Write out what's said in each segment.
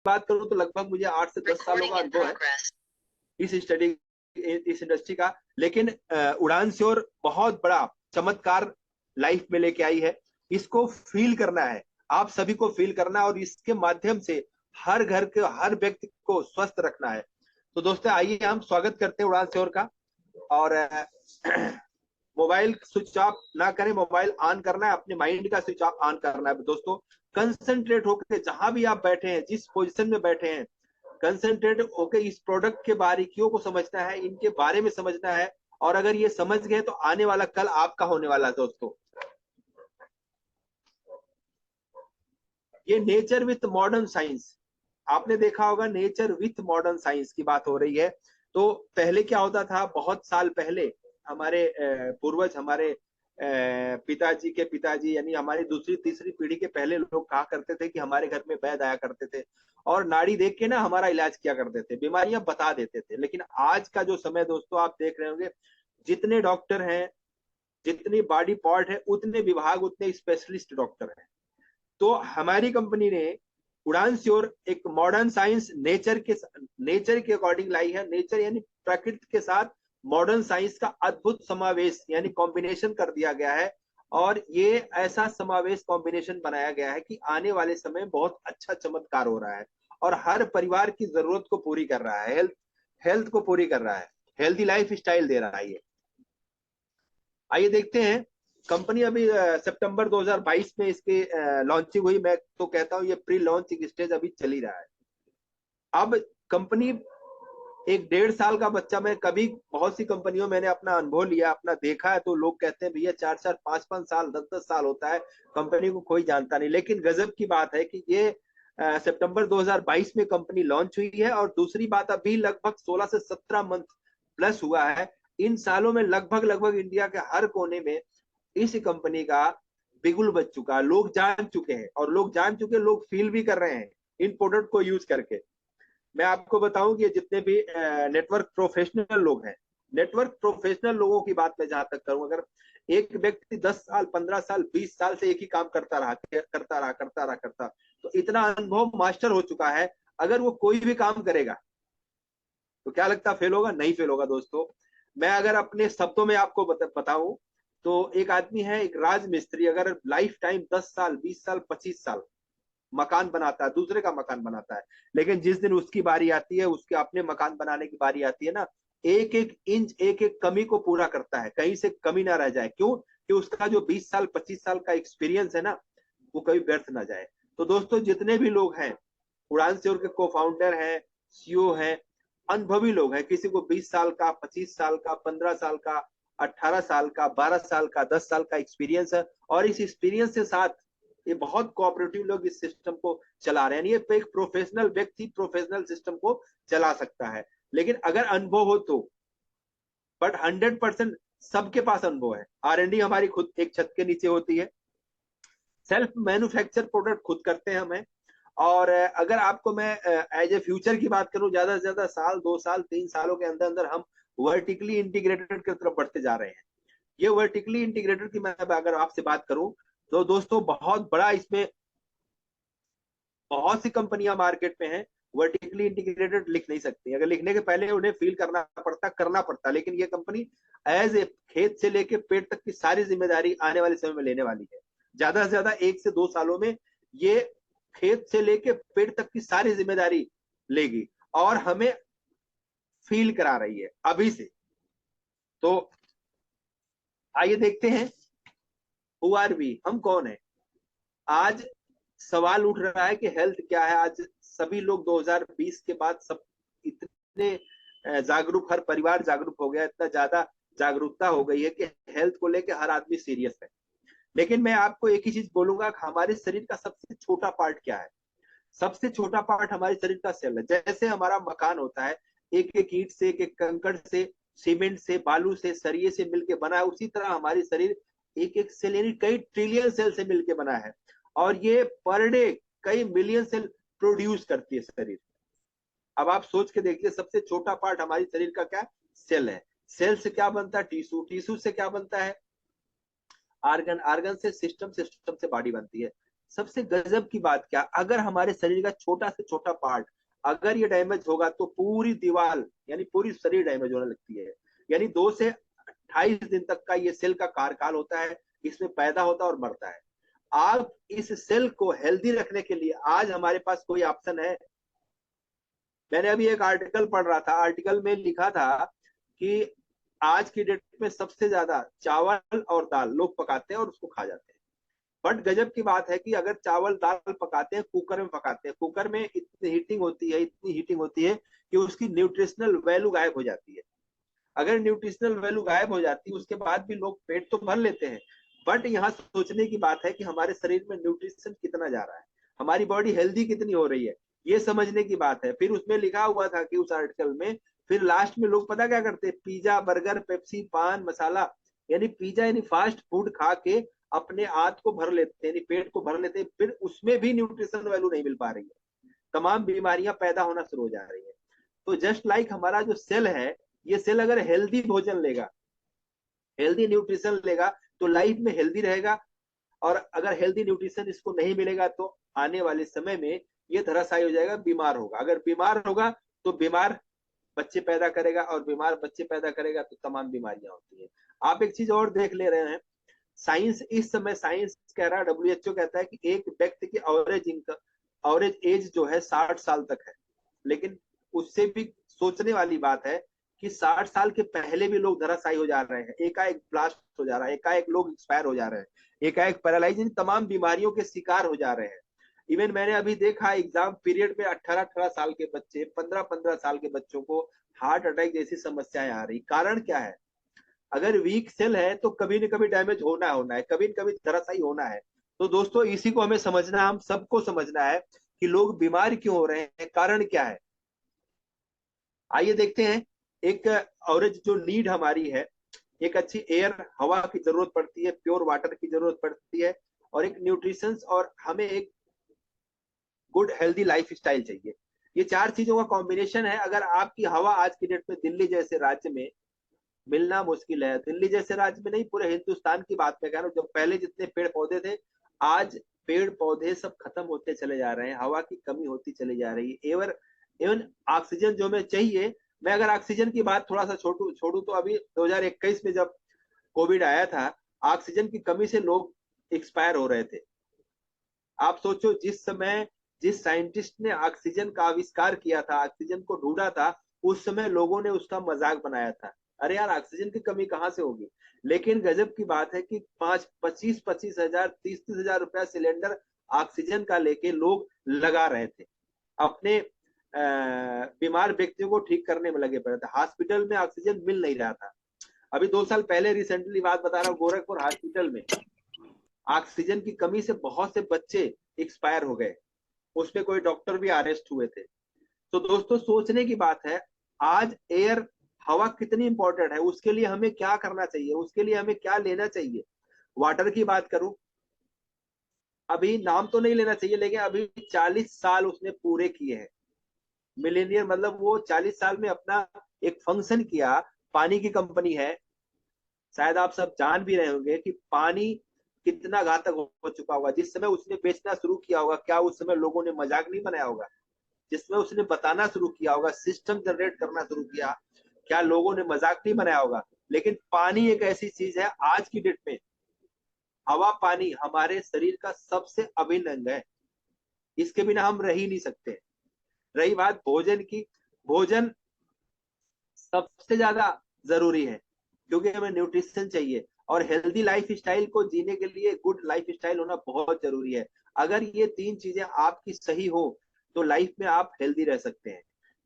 बात करूं तो लगभग मुझे 8 से 10 सालों का अनुभव है इस इंडस्ट्री का। लेकिन उड़ान श्योर बहुत बड़ा चमत्कार लाइफ में लेके आई है। इसको फील करना है, आप सभी को फील करना है, और इसके माध्यम से हर घर के हर व्यक्ति को स्वस्थ रखना है। तो दोस्तों आइए हम स्वागत करते हैं उड़ान श्योर का। और मोबाइल स्विच ऑफ ना करें, मोबाइल ऑन करना है, अपने माइंड का स्विच ऑफ ऑन करना है। दोस्तों कंसंट्रेट होकर जहां भी आप बैठे हैं, जिस पोजीशन में बैठे हैं, कंसंट्रेट होकर इस प्रोडक्ट के बारीकियों को समझना है, इनके बारे में समझना है। और अगर ये समझ गए तो आने वाला कल आपका होने वाला है। दोस्तों ये नेचर विथ मॉडर्न साइंस, आपने देखा होगा नेचर विथ मॉडर्न साइंस की बात हो रही है। तो पहले क्या होता था, बहुत साल पहले हमारे पूर्वज, हमारे पिताजी के पिताजी, यानी हमारी दूसरी तीसरी पीढ़ी के पहले लोग कहा करते थे कि हमारे घर में वैद्य आया करते थे और नाड़ी देख के ना हमारा इलाज किया करते थे, बीमारियां बता देते थे। लेकिन आज का जो समय दोस्तों आप देख रहे होंगे, जितने डॉक्टर हैं, जितनी बॉडी पार्ट है, उतने विभाग, उतने स्पेशलिस्ट डॉक्टर हैं। तो हमारी कंपनी ने उड़ान श्योर एक मॉडर्न साइंस नेचर के अकॉर्डिंग लाई है। नेचर यानी प्रकृति के साथ मॉडर्न साइंस का अद्भुत समावेश यानी कॉम्बिनेशन कर दिया गया है। और ये ऐसा समावेश कॉम्बिनेशन बनाया गया है कि आने वाले समय बहुत अच्छा चमत्कार हो रहा है और हर परिवार की जरूरत को पूरी कर रहा है, हेल्थ को पूरी कर रहा है, हेल्दी लाइफ स्टाइल दे रहा है ये। आइए देखते हैं, कंपनी अभी सितंबर 2022 में इसकी लॉन्चिंग हुई। मैं तो कहता हूं ये प्री लॉन्चिंग स्टेज अभी चल ही रहा है। अब कंपनी एक 1.5 साल का बच्चा, मैं कभी बहुत सी कंपनियों मैंने अपना अनुभव लिया, अपना देखा है, तो लोग कहते हैं भैया 4-4 5-5 साल 10-10 साल होता है, कंपनी को कोई जानता नहीं। लेकिन गजब की बात है कि ये सितंबर 2022 में कंपनी लॉन्च हुई है और दूसरी बात अभी लगभग 16 से 17 मंथ प्लस हुआ है। इन सालों में लगभग लगभग इंडिया के हर कोने में इस कंपनी का बिगुल बज चुका, लोग जान चुके हैं, और लोग जान चुके, लोग फील भी कर रहे हैं इन प्रोडक्ट को यूज करके। मैं आपको बताऊं कि जितने भी नेटवर्क प्रोफेशनल लोग हैं, नेटवर्क प्रोफेशनल लोगों की बात मैं जहां तक करूं, अगर एक व्यक्ति 10 साल 15 साल 20 साल से एक ही काम करता तो इतना अनुभव मास्टर हो चुका है, अगर वो कोई भी काम करेगा तो क्या लगता फेल होगा? नहीं फेल होगा। दोस्तों मैं अगर अपने शब्दों में आपको बताऊं तो एक आदमी है, एक राज मिस्त्री, अगर लाइफ टाइम 10 साल 20 साल 25 साल मकान बनाता है, दूसरे का मकान बनाता है, लेकिन जिस दिन उसकी बारी आती है, उसके अपने मकान बनाने की बारी आती है ना, एक एक इंच एक एक कमी को पूरा करता है, कहीं से कमी ना रह जाए। क्यों? कि उसका जो 20 साल 25 साल का एक्सपीरियंस है ना, वो कभी व्यर्थ ना जाए। तो दोस्तों जितने भी लोग हैं, उड़ान श्योर के को फाउंडर हैं, सीईओ हैं, अनुभवी लोग हैं, किसी को 20 साल का, 25 साल का, 15 साल का, 18 साल का, 12 साल का, 10 साल का एक्सपीरियंस है, और इस एक्सपीरियंस के साथ ये बहुत कोऑपरेटिव लोग इस सिस्टम को चला रहे हैं। ये एक प्रोफेशनल व्यक्ति प्रोफेशनल सिस्टम को चला सकता है, लेकिन अगर अनुभव हो तो। बट 100% सबके पास अनुभव है। R&D हमारी खुद एक छत के नीचे होती है, सेल्फ मैन्युफैक्चर प्रोडक्ट खुद करते हैं हमें। और अगर आपको मैं एज ए फ्यूचर की बात करूं, ज्यादा से ज्यादा साल 2 साल 3 सालों के अंदर अंदर हम वर्टिकली इंटीग्रेटेड की तरफ बढ़ते जा रहे हैं। ये वर्टिकली इंटीग्रेटेड की मैं अगर आपसे बात करूं तो दोस्तों बहुत बड़ा इसमें, बहुत सी कंपनियां मार्केट में हैं, वर्टिकली इंटीग्रेटेड लिख नहीं सकती। अगर लिखने के पहले उन्हें फील करना पड़ता, लेकिन ये कंपनी एज ए खेत से लेके पेट तक की सारी जिम्मेदारी आने वाले समय में लेने वाली है। ज्यादा से ज्यादा 1 से 2 सालों में ये खेत से लेके पेट तक की सारी जिम्मेदारी लेगी और हमें फील करा रही है अभी से। तो आइए देखते हैं हु आर वी, हम कौन है। आज सवाल उठ रहा है कि हेल्थ क्या है। आज सभी लोग 2020 के बाद सब इतने जागरूक, हर परिवार जागरूक हो गया, इतना ज्यादा जागरूकता हो गई है कि हेल्थ को लेकर हर आदमी सीरियस है। लेकिन मैं आपको एक ही चीज बोलूंगा, हमारे शरीर का सबसे छोटा पार्ट क्या है? सबसे छोटा पार्ट हमारे शरीर का सेल है। जैसे हमारा मकान होता है, एक एक ईंट से, एक एक कंकड़ से, सीमेंट से, बालू से, सरिये से मिलकर बना है, उसी तरह हमारी शरीर एक एक सेल यानी कई ट्रिलियन सेल से मिलकर बना है, और ये पर डे कई मिलियन सेल प्रोड्यूस करती है शरीर। अब आप सोच के देखिए, सबसे छोटा पार्ट हमारी शरीर का क्या? सेल है। सेल से क्या बनता है? टिश्यू। टिश्यू से क्या बनता है? आर्गन। आर्गन से सिस्टम। सिस्टम से बॉडी बनती है। सबसे गजब की बात क्या, अगर हमारे शरीर का छोटा से छोटा पार्ट अगर ये डैमेज होगा तो पूरी दीवार यानी पूरी शरीर डैमेज होने लगती है। यानी 2 से 28 दिन तक का ये सेल का कार्यकाल होता है, इसमें पैदा होता है और मरता है। आप इस सेल को हेल्दी रखने के लिए आज हमारे पास कोई ऑप्शन है? मैंने अभी एक आर्टिकल पढ़ रहा था, आर्टिकल में लिखा था कि आज की डेट में सबसे ज्यादा चावल और दाल लोग पकाते हैं और उसको खा जाते हैं। बट गजब की बात है कि अगर चावल दाल पकाते हैं, कुकर में पकाते हैं, कुकर में इतनी हीटिंग होती है, इतनी हीटिंग होती है कि उसकी न्यूट्रिशनल वैल्यू गायब हो जाती है। अगर न्यूट्रिशनल वैल्यू गायब हो जाती है उसके बाद भी लोग पेट तो भर लेते हैं। बट यहाँ सोचने की बात है कि हमारे शरीर में न्यूट्रिशन कितना जा रहा है, हमारी बॉडी हेल्दी कितनी हो रही है, ये समझने की बात है। फिर उसमें लिखा हुआ था कि उस आर्टिकल में फिर लास्ट में लोग पता क्या करते, पिज्जा बर्गर पेप्सी पान मसाला यानी पिज्जा यानी फास्ट फूड खा के अपने आंत को भर लेते हैं, यानी पेट को भर लेते हैं, फिर उसमें भी न्यूट्रिशन वैल्यू नहीं मिल पा रही है, तमाम बीमारियां पैदा होना शुरू हो जा रही है। तो जस्ट लाइक हमारा जो सेल है, ये सेल अगर हेल्दी भोजन लेगा, हेल्दी न्यूट्रिशन लेगा तो लाइफ में हेल्दी रहेगा। और अगर हेल्दी न्यूट्रिशन इसको नहीं मिलेगा तो आने वाले समय में ये धराशायी हो जाएगा, बीमार होगा। अगर बीमार होगा तो बीमार बच्चे पैदा करेगा, और बीमार बच्चे पैदा करेगा तो तमाम बीमारियां होती है। आप एक चीज और देख ले रहे हैं, साइंस इस समय साइंस कह रहा है, डब्ल्यूएचओ कहता है कि एक व्यक्ति की ऑवरेज एज जो है 60 साल तक है। लेकिन उससे भी सोचने वाली बात है कि 60 साल के पहले भी लोग धराशायी हो जा रहे हैं, एकाएक ब्लास्ट हो जा रहा है, एकाएक लोग एक्सपायर हो जा रहे हैं, एकाएक पैरालाइज, इन तमाम बीमारियों के शिकार हो जा रहे हैं। इवन मैंने अभी देखा एग्जाम पीरियड में 18-18 साल के बच्चे, 15-15 साल के बच्चों को हार्ट अटैक जैसी समस्याएं आ रही। कारण क्या है? अगर वीक सेल है तो कभी न कभी डैमेज होना है, कभी न कभी धराशायी होना है। तो दोस्तों इसी को हमें समझना, हम सबको समझना है कि लोग बीमार क्यों हो रहे हैं, कारण क्या है। आइए देखते हैं। एक औरत जो नीड हमारी है, एक अच्छी एयर हवा की जरूरत पड़ती है, प्योर वाटर की जरूरत पड़ती है, और एक न्यूट्रिशन, और हमें एक गुड हेल्दी लाइफ स्टाइल चाहिए। ये चार चीजों का कॉम्बिनेशन है। अगर आपकी हवा आज की डेट में दिल्ली जैसे राज्य में मिलना मुश्किल है, दिल्ली जैसे राज्य में नहीं, पूरे हिंदुस्तान की बात मैं कह रहा हूँ, जब पहले जितने पेड़ पौधे थे, आज पेड़ पौधे सब खत्म होते चले जा रहे हैं, हवा की कमी होती चली जा रही है। एवर इवन ऑक्सीजन जो हमें चाहिए, मैं अगर ऑक्सीजन की बात थोड़ा सा छोड़ू तो अभी 2021 में जब कोविड आया था, ऑक्सीजन की कमी से लोग एक्सपायर हो रहे थे। आप सोचो, जिस समय जिस साइंटिस्ट ने ऑक्सीजन का आविष्कार किया था, ऑक्सीजन को ढूंढा था, उस समय लोगों ने उसका मजाक बनाया था, अरे यार ऑक्सीजन की कमी कहाँ से होगी। लेकिन गजब की बात है कि 25-25 हजार 30-30 हजार रुपया सिलेंडर ऑक्सीजन का लेके लोग लगा रहे थे, अपने बीमार व्यक्तियों को ठीक करने में लगे पड़े थे। हॉस्पिटल में ऑक्सीजन मिल नहीं रहा था। अभी 2 साल पहले रिसेंटली बात बता रहा हूँ, गोरखपुर हॉस्पिटल में ऑक्सीजन की कमी से बहुत से बच्चे एक्सपायर हो गए, उसमें कोई डॉक्टर भी अरेस्ट हुए थे। तो दोस्तों सोचने की बात है, आज एयर हवा कितनी इंपॉर्टेंट है, उसके लिए हमें क्या करना चाहिए, उसके लिए हमें क्या लेना चाहिए। वाटर की बात करूं, अभी नाम तो नहीं लेना चाहिए, लेकिन अभी 40 साल उसने पूरे किए हैं, मिलेनियर, मतलब वो 40 साल में अपना एक फंक्शन किया। पानी की कंपनी है, शायद आप सब जान भी रहे होंगे कि पानी कितना घातक हो चुका होगा। जिस समय उसने बेचना शुरू किया होगा, क्या उस समय लोगों ने मजाक नहीं बनाया होगा? जिसमें उसने बताना शुरू किया होगा, सिस्टम जनरेट करना शुरू किया, क्या लोगों ने मजाक नहीं बनाया होगा? लेकिन पानी एक ऐसी चीज है आज की डेट में, हवा पानी हमारे शरीर का सबसे अभिन्न अंग है, इसके बिना हम रह ही नहीं सकते। रही बात भोजन की, भोजन सबसे ज्यादा जरूरी है, क्योंकि हमें न्यूट्रिशन चाहिए, और हेल्दी लाइफ स्टाइल को जीने के लिए गुड लाइफ स्टाइल होना बहुत जरूरी है। अगर ये 3 चीजें आपकी सही हो तो लाइफ में आप हेल्दी रह सकते हैं।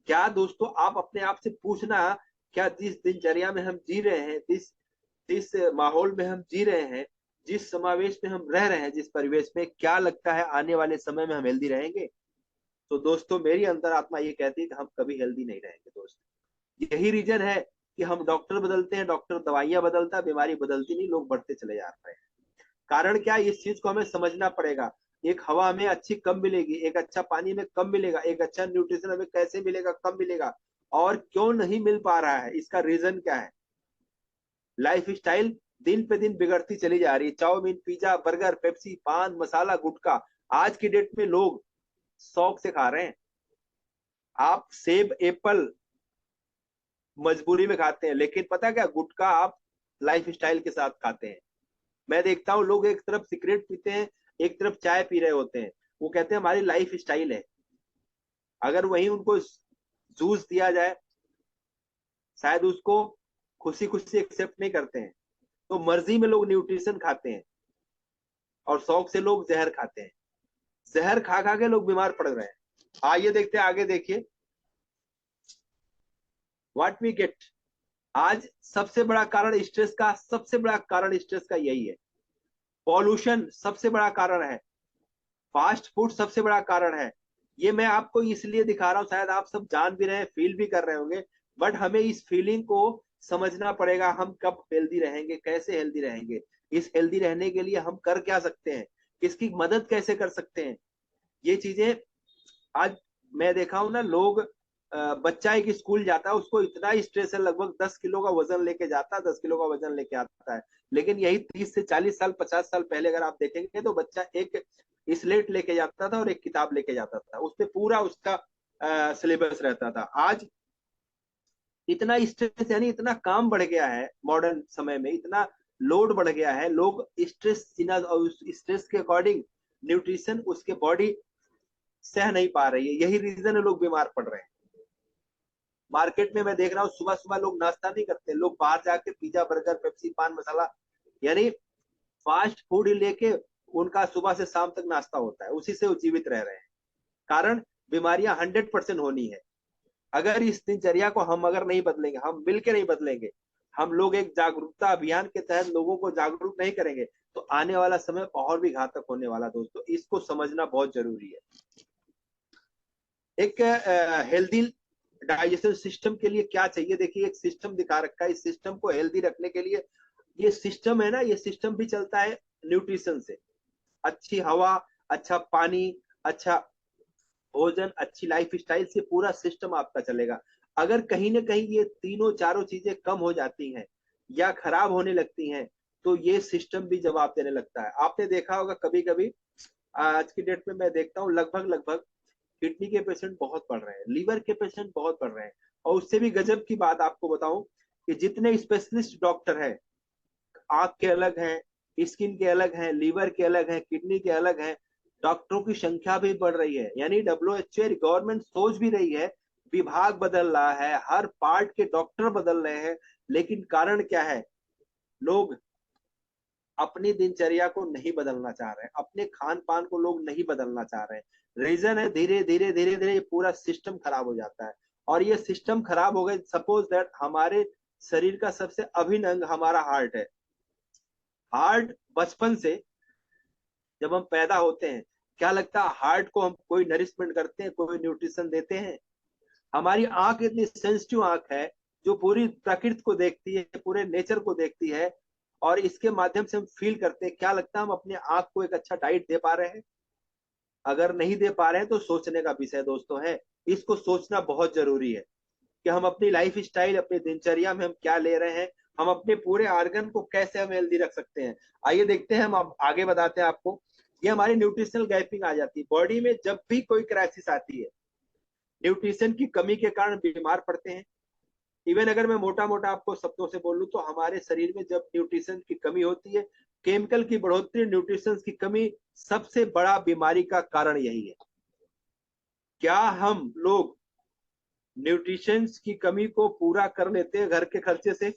क्या दोस्तों, आप अपने आप से पूछना, क्या जिस दिनचर्या में हम जी रहे हैं, जिस जिस माहौल में हम जी रहे हैं, जिस समावेश में हम रह रहे हैं, जिस परिवेश में, क्या लगता है आने वाले समय में हम हेल्दी रहेंगे? तो दोस्तों मेरी अंतरात्मा ये कहती है कि हम कभी हेल्दी नहीं रहेंगे दोस्त। यही रीजन है कि हम डॉक्टर बदलते हैं, डॉक्टर दवाइयां बदलता है, बीमारी बदलती नहीं, लोग बढ़ते चले जा रहे हैं। कारण क्या है? इस चीज को हमें समझना पड़ेगा। एक हवा हमें अच्छी कब मिलेगी, एक अच्छा पानी में कब मिलेगा, एक अच्छा न्यूट्रिशन हमें कैसे मिलेगा, कब मिलेगा, और क्यों नहीं मिल पा रहा है, इसका रीजन क्या है? लाइफ स्टाइल दिन पे दिन बिगड़ती चली जा रही है। चाउमीन पिज्जा बर्गर पेप्सी पान मसाला गुटखा, आज की डेट में लोग शौक से खा रहे हैं। आप सेब एप्पल मजबूरी में खाते हैं, लेकिन पता क्या, गुटखा आप लाइफ स्टाइल के साथ खाते हैं। मैं देखता हूँ लोग एक तरफ सिगरेट पीते हैं, एक तरफ चाय पी रहे होते हैं। वो कहते हैं हमारी लाइफ स्टाइल है। अगर वहीं उनको जूस दिया जाए, शायद उसको खुशी खुशी एक्सेप्ट नहीं करते हैं। तो मर्जी में लोग न्यूट्रिशन खाते हैं और शौक से लोग जहर खाते हैं। जहर खा खा के लोग बीमार पड़ रहे हैं। आइए देखते हैं, आगे देखिए व्हाट वी गेट। आज सबसे बड़ा कारण स्ट्रेस का, सबसे बड़ा कारण स्ट्रेस का यही है। पॉल्यूशन सबसे बड़ा कारण है। फास्ट फूड सबसे बड़ा कारण है। ये मैं आपको इसलिए दिखा रहा हूँ, शायद आप सब जान भी रहे हैं, फील भी कर रहे होंगे, बट हमें इस फीलिंग को समझना पड़ेगा। हम कब हेल्दी रहेंगे, कैसे हेल्दी रहेंगे, इस हेल्दी रहने के लिए हम कर क्या सकते हैं, किसकी मदद कैसे कर सकते हैं, ये चीजें आज मैं देखा हूं ना। लोग बच्चा एक स्कूल जाता है, उसको इतना स्ट्रेस है, लगभग 10 किलो का वजन लेके जाता है, 10 किलो का वजन लेके आता है। लेकिन यही 30 से 40 साल 50 साल पहले अगर आप देखेंगे तो बच्चा एक स्लेट लेके जाता था और एक किताब लेके जाता था, उसपे पूरा उसका सिलेबस रहता था। आज इतना स्ट्रेस, यानी इतना काम बढ़ गया है मॉडर्न समय में, इतना लोड बढ़ गया है, लोग स्ट्रेस सीना और उस स्ट्रेस के अकॉर्डिंग न्यूट्रिशन उसके बॉडी सह नहीं पा रही है। यही रीजन है लोग बीमार पड़ रहे हैं। मार्केट में मैं देख रहा हूँ सुबह सुबह लोग नाश्ता नहीं करते, लोग बाहर जाके पिज्जा बर्गर पेप्सी पान मसाला, यानी फास्ट फूड ही लेके उनका सुबह से शाम तक नाश्ता होता है, उसी से वो जीवित रह रहे हैं। कारण बीमारियां 100% होनी है। अगर इस दिनचर्या को हम अगर नहीं बदलेंगे, हम मिलकर नहीं बदलेंगे, हम लोग एक जागरूकता अभियान के तहत लोगों को जागरूक नहीं करेंगे, तो आने वाला समय और भी घातक होने वाला। दोस्तों, इसको समझना बहुत जरूरी है। एक हेल्दी डाइजेशन सिस्टम के लिए क्या चाहिए, देखिए एक सिस्टम दिखा रखा है। इस सिस्टम को हेल्दी रखने के लिए, ये सिस्टम है ना, ये सिस्टम भी चलता है न्यूट्रिशन से। अच्छी हवा, अच्छा पानी, अच्छा भोजन, अच्छी लाइफ स्टाइल से पूरा सिस्टम आपका चलेगा। अगर कहीं ना कहीं ये तीनों चारों चीजें कम हो जाती हैं या खराब होने लगती हैं, तो ये सिस्टम भी जवाब देने लगता है। आपने देखा होगा कभी कभी, आज की डेट में मैं देखता हूँ लगभग लगभग किडनी के पेशेंट बहुत बढ़ रहे हैं, लीवर के पेशेंट बहुत बढ़ रहे हैं। और उससे भी गजब की बात आपको बताऊं कि जितने स्पेशलिस्ट डॉक्टर हैं, आंख के अलग हैं, स्किन के अलग हैं, लीवर के अलग हैं, किडनी के अलग हैं, डॉक्टरों की संख्या भी बढ़ रही है। यानी WHO गवर्नमेंट सोच भी रही है, विभाग बदल रहा है, हर पार्ट के डॉक्टर बदल रहे हैं। लेकिन कारण क्या है, लोग अपनी दिनचर्या को नहीं बदलना चाह रहे हैं, अपने खान पान को लोग नहीं बदलना चाह रहे हैं। रीजन है धीरे धीरे धीरे धीरे ये पूरा सिस्टम खराब हो जाता है। और ये सिस्टम खराब हो गए, सपोज दैट हमारे शरीर का सबसे अभिन्न अंग हमारा हार्ट है। हार्ट बचपन से जब हम पैदा होते हैं, क्या लगता है हार्ट को हम कोई नरिशमेंट करते हैं, कोई न्यूट्रिशन देते हैं? हमारी आंख इतनी सेंसिटिव आंख है, जो पूरी प्रकृति को देखती है, पूरे नेचर को देखती है, और इसके माध्यम से हम फील करते हैं। क्या लगता है हम अपने आंख को एक अच्छा डाइट दे पा रहे हैं? अगर नहीं दे पा रहे हैं तो सोचने का विषय दोस्तों है। इसको सोचना बहुत जरूरी है कि हम अपनी लाइफ स्टाइल, अपनी दिनचर्या में हम क्या ले रहे हैं, हम अपने पूरे ऑर्गन को कैसे हम हेल्दी रख सकते हैं। आइए देखते हैं, हम अब आगे बताते हैं आपको। ये हमारी न्यूट्रिशनल गैपिंग आ जाती है बॉडी में जब भी कोई क्राइसिस आती है। न्यूट्रिशन की कमी के कारण बीमार पड़ते हैं। इवन अगर मैं मोटा मोटा आपको शब्दों से बोलूं तो हमारे शरीर में जब न्यूट्रिशन की कमी होती है, केमिकल की बढ़ोतरी, न्यूट्रिशन की कमी, सबसे बड़ा बीमारी का कारण यही है। क्या हम लोग न्यूट्रिशन की कमी को पूरा कर लेते हैं घर के खर्चे से?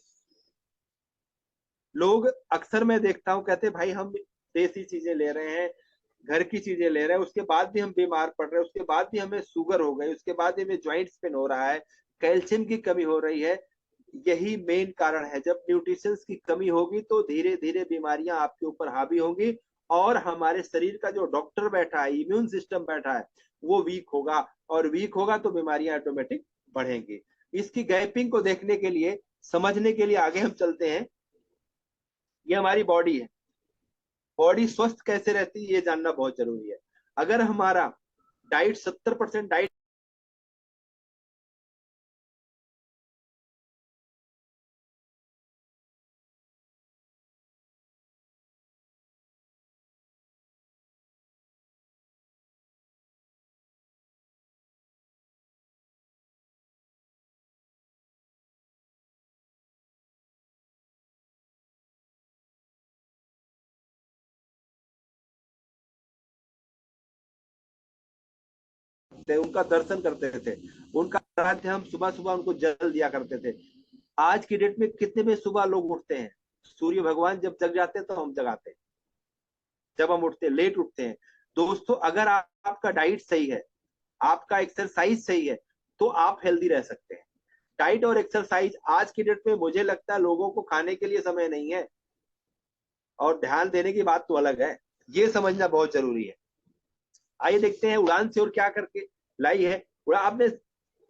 लोग अक्सर मैं देखता हूँ कहते भाई हम देसी चीजें ले रहे हैं, घर की चीजें ले रहे हैं, उसके बाद भी हम बीमार पड़ रहे हैं, उसके बाद भी हमें शुगर हो गई, उसके बाद भी हमें ज्वाइंट्स पेन हो रहा है, कैल्शियम की कमी हो रही है। यही मेन कारण है। जब न्यूट्रिशन की कमी होगी तो धीरे धीरे बीमारियां आपके ऊपर हावी होंगी, और हमारे शरीर का जो डॉक्टर बैठा है, इम्यून सिस्टम बैठा है, वो वीक होगा। और वीक होगा तो बीमारियां ऑटोमेटिक बढ़ेंगी। इसकी गैपिंग को देखने के लिए, समझने के लिए आगे हम चलते हैं। ये हमारी बॉडी है। बॉडी स्वस्थ कैसे रहती है ये जानना बहुत जरूरी है। अगर हमारा डाइट 70% डाइट थे, उनका दर्शन करते थे, उनका आराध्य हम सुबह सुबह उनको जल दिया करते थे। आज की डेट में कितने बजे सुबह लोग उठते हैं? सूर्य भगवान जब जग जाते हैं तो हम जगाते हैं, जब हम उठते हैं लेट उठते हैं। दोस्तों अगर आपका डाइट सही है, आपका एक्सरसाइज सही है, तो आप हेल्दी रह सकते हैं। डाइट और एक्सरसाइज आज की डेट में मुझे लगता है लोगों को खाने के लिए समय नहीं है, और ध्यान देने की बात तो अलग है, ये समझना बहुत जरूरी है। आइए देखते हैं उड़ान से और क्या करके लाई है। आपने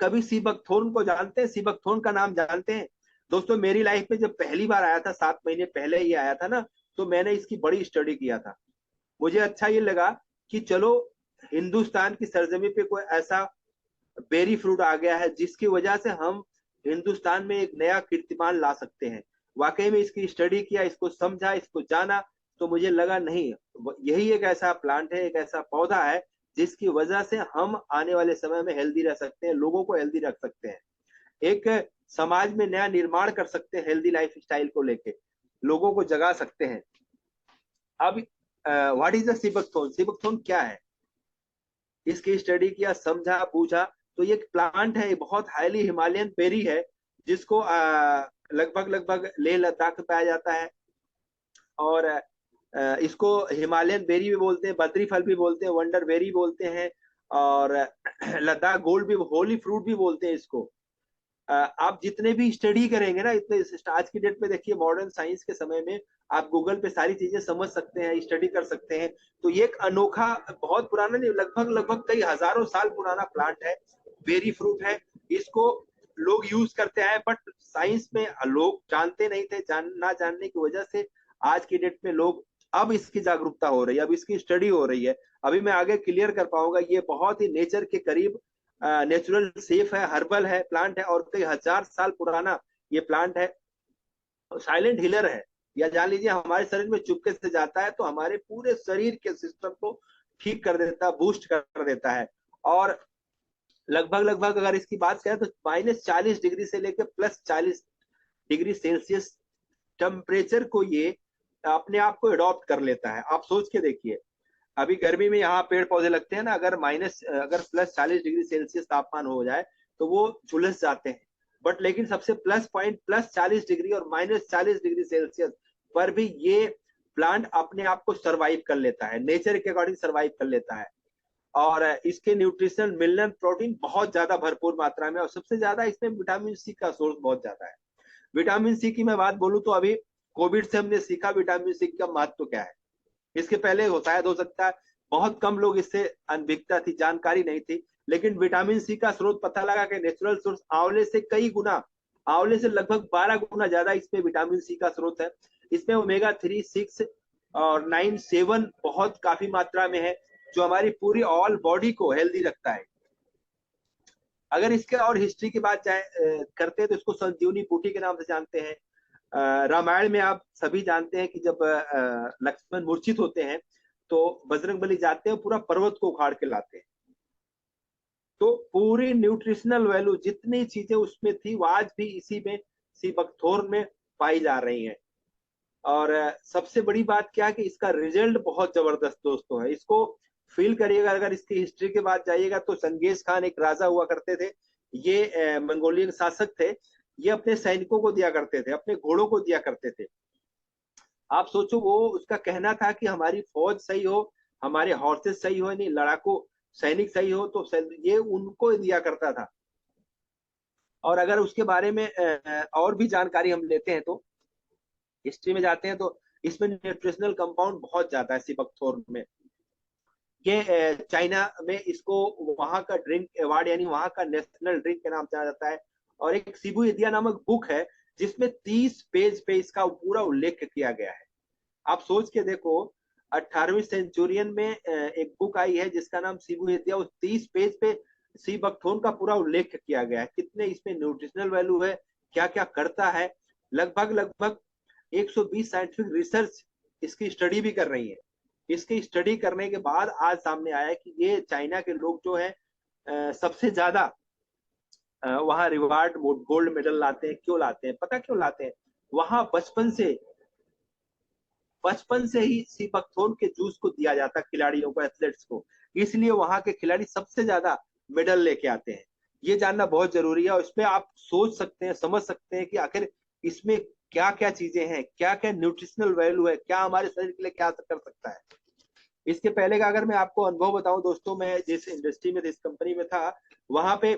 कभी सी बकथोर्न को जानते हैं? सी बकथोर्न का नाम जानते हैं? दोस्तों मेरी लाइफ में जब पहली बार आया था, 7 महीने पहले ही आया था ना, तो मैंने इसकी बड़ी स्टडी किया था। मुझे अच्छा ये लगा कि चलो हिंदुस्तान की सरजमी पे कोई ऐसा बेरी फ्रूट आ गया है जिसकी वजह से हम हिंदुस्तान में एक नया कीर्तिमान ला सकते हैं। वाकई में इसकी स्टडी किया, इसको समझा, इसको जाना, तो मुझे लगा नहीं, यही एक ऐसा प्लांट है, एक ऐसा पौधा है जिसकी वजह से हम आने वाले समय में हेल्दी रह सकते हैं, लोगों को हेल्दी रख सकते हैं, एक समाज में नया निर्माण कर सकते हैं, हेल्दी लाइफ स्टाइल को लेके लोगों को जगा सकते हैं। अब व्हाट इज द सिबकथोर्न? सिबकथोर्न क्या है, इसकी स्टडी किया, समझा, पूछा। तो ये एक प्लांट है, बहुत हाईली हिमालयन बेरी है, जिसको लगभग लगभग लेह लद्दाख में पाया जाता है। और इसको हिमालयन बेरी भी बोलते हैं, बद्री फल भी बोलते हैं, वंडर बेरी बोलते हैं, और लद्दाख गोल्ड भी, होली फ्रूट भी बोलते हैं इसको। आप जितने भी स्टडी करेंगे ना, इतने आज की डेट में देखिए मॉडर्न साइंस के समय में आप गूगल पे सारी चीजें समझ सकते हैं, स्टडी कर सकते हैं। तो ये एक अनोखा, बहुत पुराना नहीं, लगभग लगभग कई हजारों साल पुराना प्लांट है, बेरी फ्रूट है। इसको लोग यूज करते हैं, बट साइंस में लोग जानते नहीं थे, ना जानने की वजह से आज की डेट में लोग, अब इसकी जागरूकता हो रही है, अब इसकी स्टडी हो रही है। अभी मैं आगे क्लियर कर पाऊंगा। ये बहुत ही नेचर के करीब, नेचुरल सेफ है, हर्बल है, प्लांट है, और कई हजार साल पुराना ये प्लांट है। साइलेंट हीलर है, या जान लीजिए हमारे शरीर में चुपके से जाता है तो हमारे पूरे शरीर के सिस्टम को ठीक कर देता है, बूस्ट कर देता है। और लगभग लगभग अगर इसकी बात करें तो -40 डिग्री से लेकर +40 डिग्री सेल्सियस टेम्परेचर को ये अपने आप को अडॉप्ट कर लेता है। आप सोच के देखिए, अभी गर्मी में यहाँ पेड़ पौधे लगते हैं ना, अगर +40 डिग्री सेल्सियस तापमान हो जाए तो वो झुलस जाते हैं। बट लेकिन सबसे प्लस पॉइंट, +40 डिग्री और -40 डिग्री सेल्सियस पर भी ये प्लांट अपने आप को सरवाइव कर लेता है, नेचर के अकॉर्डिंग सरवाइव कर लेता है। और इसके न्यूट्रिशनल मिनरल प्रोटीन बहुत ज्यादा भरपूर मात्रा में, और सबसे ज्यादा इसमें विटामिन सी का सोर्स बहुत ज्यादा है। विटामिन सी की मैं बात बोलूं तो अभी कोविड से हमने सीखा विटामिन सी का महत्व क्या है। इसके पहले शायद हो सकता है बहुत कम लोग इससे अनभिज्ञता थी, जानकारी नहीं थी, लेकिन विटामिन सी का स्रोत पता लगा कि नेचुरल सोर्स आंवले से कई गुना, आंवले से लगभग 12 गुना ज्यादा इसमें विटामिन सी का स्रोत है। इसमें ओमेगा 3, 6 और 9, 7 बहुत काफी मात्रा में है, जो हमारी पूरी ऑल बॉडी को हेल्दी रखता है। अगर इसके और हिस्ट्री की बात करते हैं तो इसको संजीवनी बूटी के नाम से जानते हैं। रामायण में आप सभी जानते हैं कि जब लक्ष्मण मूर्छित होते हैं तो बजरंगबली जाते हैं, पूरा पर्वत को उखाड़ के लाते हैं। तो पूरी न्यूट्रिशनल वैल्यू जितनी चीजें उसमें थी वो आज भी इसी में, सी बकथोर्न में पाई जा रही हैं। और सबसे बड़ी बात क्या है कि इसका रिजल्ट बहुत जबरदस्त दोस्तों है। इसको फील करिएगा, अगर इसकी हिस्ट्री के बाद जाइएगा तो चंगेज खान एक राजा हुआ करते थे, ये मंगोलियन शासक थे। ये अपने सैनिकों को दिया करते थे, अपने घोड़ों को दिया करते थे। आप सोचो, वो उसका कहना था कि हमारी फौज सही हो, हमारे हॉर्सेस सही हो, नहीं लड़ाकू सैनिक सही हो, तो ये उनको दिया करता था। और अगर उसके बारे में और भी जानकारी हम लेते हैं तो हिस्ट्री में जाते हैं तो इसमें न्यूट्रिशनल कंपाउंड बहुत ज्यादा है सिबकथोर्न में। ये चाइना में इसको वहां का ड्रिंक अवार्ड, यानी वहां का नेशनल ड्रिंक के नाम जाना जाता है। और एक शिबू इदिया नामक बुक है जिसमें 30 पेज पे इसका पूरा उल्लेख किया गया है। आप सोच के देखो, 18वीं सेंचुरियन में एक बुक आई है जिसका नाम शिबू इदिया, उस 30 पेज पे सी बकथोर्न का पूरा उल्लेख किया गया है, कितने इसमें न्यूट्रिशनल वैल्यू है, क्या क्या करता है। लगभग लगभग 120 साइंटिफिक रिसर्च इसकी स्टडी भी कर रही है। इसकी स्टडी करने के बाद आज सामने आया कि ये चाइना के लोग जो है सबसे ज्यादा वहां रिवार्ड गोल्ड मेडल लाते हैं। क्यों लाते हैं? पता क्यों लाते हैं? वहां बचपन से ही सी बकथोर्न के जूस को दिया जाता है खिलाड़ियों को, एथलेट्स को। इसलिए वहां के खिलाड़ी सबसे ज्यादा मेडल लेके आते हैं। ये जानना बहुत जरूरी है और इसमें आप सोच सकते हैं, समझ सकते हैं कि आखिर इसमें क्या क्या चीजें हैं, क्या क्या न्यूट्रिशनल वैल्यू है, क्या हमारे शरीर के लिए क्या कर सकता है। इसके पहले का अगर मैं आपको अनुभव बताऊं दोस्तों, मैं जिस इंडस्ट्री में, जिस कंपनी में था, वहां पे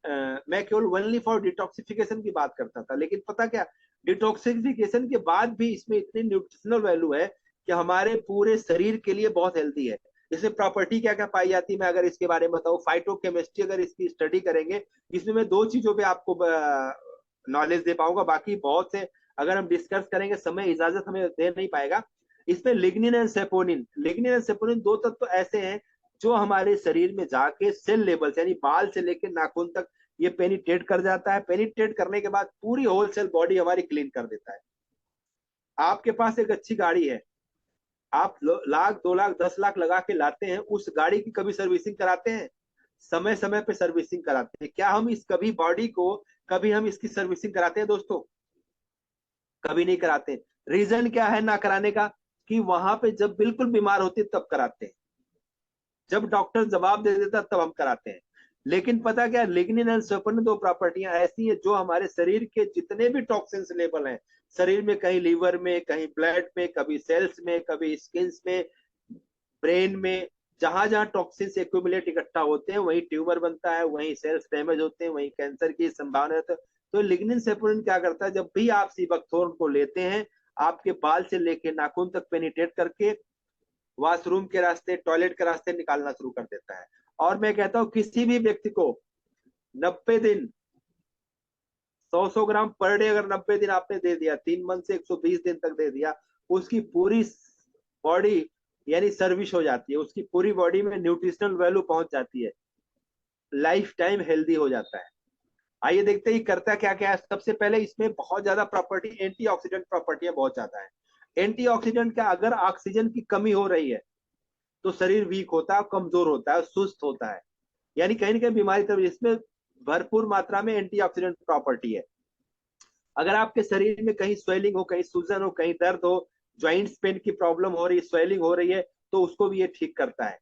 मैं केवल ओनली फॉर डिटॉक्सिफिकेशन की बात करता था। लेकिन पता क्या, डिटॉक्सिफिकेशन के बाद भी इसमें इतनी न्यूट्रिशनल वैल्यू है कि हमारे पूरे शरीर के लिए बहुत हेल्दी है। इसमें प्रॉपर्टी क्या क्या पाई जाती है, मैं अगर इसके बारे में बताऊं, फाइटोकेमिस्ट्री अगर इसकी स्टडी करेंगे, इसमें मैं दो चीजों पे आपको नॉलेज दे पाऊंगा, बाकी बहुत से अगर हम डिस्कस करेंगे समय इजाजत हमें दे नहीं पाएगा। इसमें lignin and saponin, lignin and saponin दो तत्व तो ऐसे हैं जो हमारे शरीर में जाके सेल लेवल यानी बाल से लेकर नाखून तक ये पेनिट्रेट कर जाता है। पेनिट्रेट करने के बाद पूरी होलसेल बॉडी हमारी क्लीन कर देता है। आपके पास एक अच्छी गाड़ी है, आप लाख 2 लाख 10 लाख लगा के लाते हैं, उस गाड़ी की कभी सर्विसिंग कराते हैं? समय समय पे सर्विसिंग कराते हैं। क्या हम इस कभी बॉडी को, कभी हम इसकी सर्विसिंग कराते हैं दोस्तों? कभी नहीं कराते। रीजन क्या है ना कराने का? कि वहां पे जब बिल्कुल बीमार होते तब कराते हैं, जब डॉक्टर जवाब दे देता तब हम कराते हैं। लेकिन पता क्या, लिग्निन एंड सेपोनिन दो प्रॉपर्टियां ऐसी हैं जो हमारे शरीर के जितने भी टॉक्सिन्स लेवल हैं शरीर में, कहीं लीवर में, कहीं ब्लड में, कभी सेल्स में, कभी स्किन में, ब्रेन में, जहां जहां टॉक्सिन्स एक्यूमुलेट इकट्ठा होते हैं वहीं ट्यूमर बनता है, वहीं सेल्स डैमेज होते हैं, वहीं कैंसर की संभावना है। तो लिग्निन सेपोनिन क्या करता है, जब भी आप सीबकथोर्न को लेते हैं, आपके बाल से लेके नाखून तक पेनिट्रेट करके वॉशरूम के रास्ते, टॉयलेट के रास्ते निकालना शुरू कर देता है। और मैं कहता हूं किसी भी व्यक्ति को 90 दिन 100 ग्राम पर डे अगर 90 दिन आपने दे दिया, 3 मंथ से 120 दिन तक दे दिया, उसकी पूरी बॉडी यानी सर्विस हो जाती है, उसकी पूरी बॉडी में न्यूट्रिशनल वैल्यू पहुंच जाती है, लाइफ टाइम हेल्दी हो जाता है। आइए देखते हैं करता क्या क्या है। सबसे पहले इसमें बहुत ज्यादा प्रॉपर्टी, एंटीऑक्सीडेंट प्रॉपर्टियां बहुत ज्यादा है। एंटीऑक्सीडेंट क्या, अगर ऑक्सीजन की कमी हो रही है तो शरीर वीक होता है, कमजोर होता है, सुस्त होता है, यानी कहीं ना कहीं बीमारी तब। इसमें भरपूर मात्रा में एंटीऑक्सीडेंट प्रॉपर्टी है। अगर आपके शरीर में कहीं स्वेलिंग हो, कहीं सूजन हो, कहीं दर्द हो, ज्वाइंट्स पेन की प्रॉब्लम हो रही है, स्वेलिंग हो रही है, तो उसको भी ये ठीक करता है।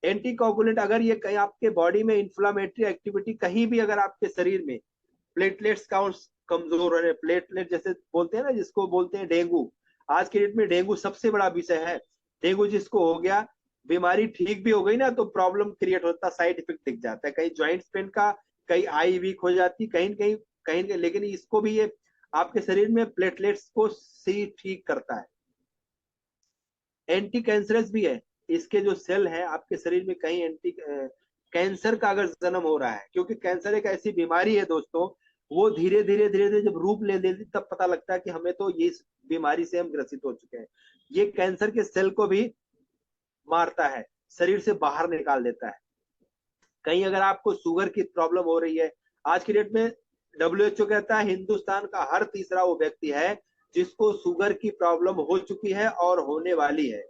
एंटीकोगुलेंट, अगर ये कहीं आपके बॉडी में इंफ्लामेटरी एक्टिविटी कहीं भी अगर आपके शरीर में, प्लेटलेट्स काउंट कमजोर हो रहे, प्लेटलेट जैसे बोलते हैं ना, जिसको बोलते हैं डेंगू, आज के डेट में डेंगू सबसे बड़ा विषय है। डेंगू जिसको हो गया, बीमारी ठीक भी हो गई ना तो प्रॉब्लम क्रिएट होता, साइड इफेक्ट दिख जाता है, कहीं ज्वाइंट्स पेन का, कहीं आई वीक हो जाती, कहीं कहीं कहीं कहीं। लेकिन इसको भी ये आपके शरीर में प्लेटलेट्स को सी ठीक करता है। एंटी कैंसरस भी है, इसके जो सेल है आपके शरीर में, कहीं एंटी कैंसर का अगर जन्म हो रहा है, क्योंकि कैंसर एक ऐसी बीमारी है दोस्तों, वो धीरे धीरे धीरे धीरे जब रूप ले लेती तब पता लगता है कि हमें तो ये इस बीमारी से हम ग्रसित हो चुके हैं। ये कैंसर के सेल को भी मारता है, शरीर से बाहर निकाल देता है। कहीं अगर आपको शुगर की प्रॉब्लम हो रही है, आज की डेट में WHO कहता है हिंदुस्तान का हर तीसरा वो व्यक्ति है जिसको शुगर की प्रॉब्लम हो चुकी है और होने वाली है।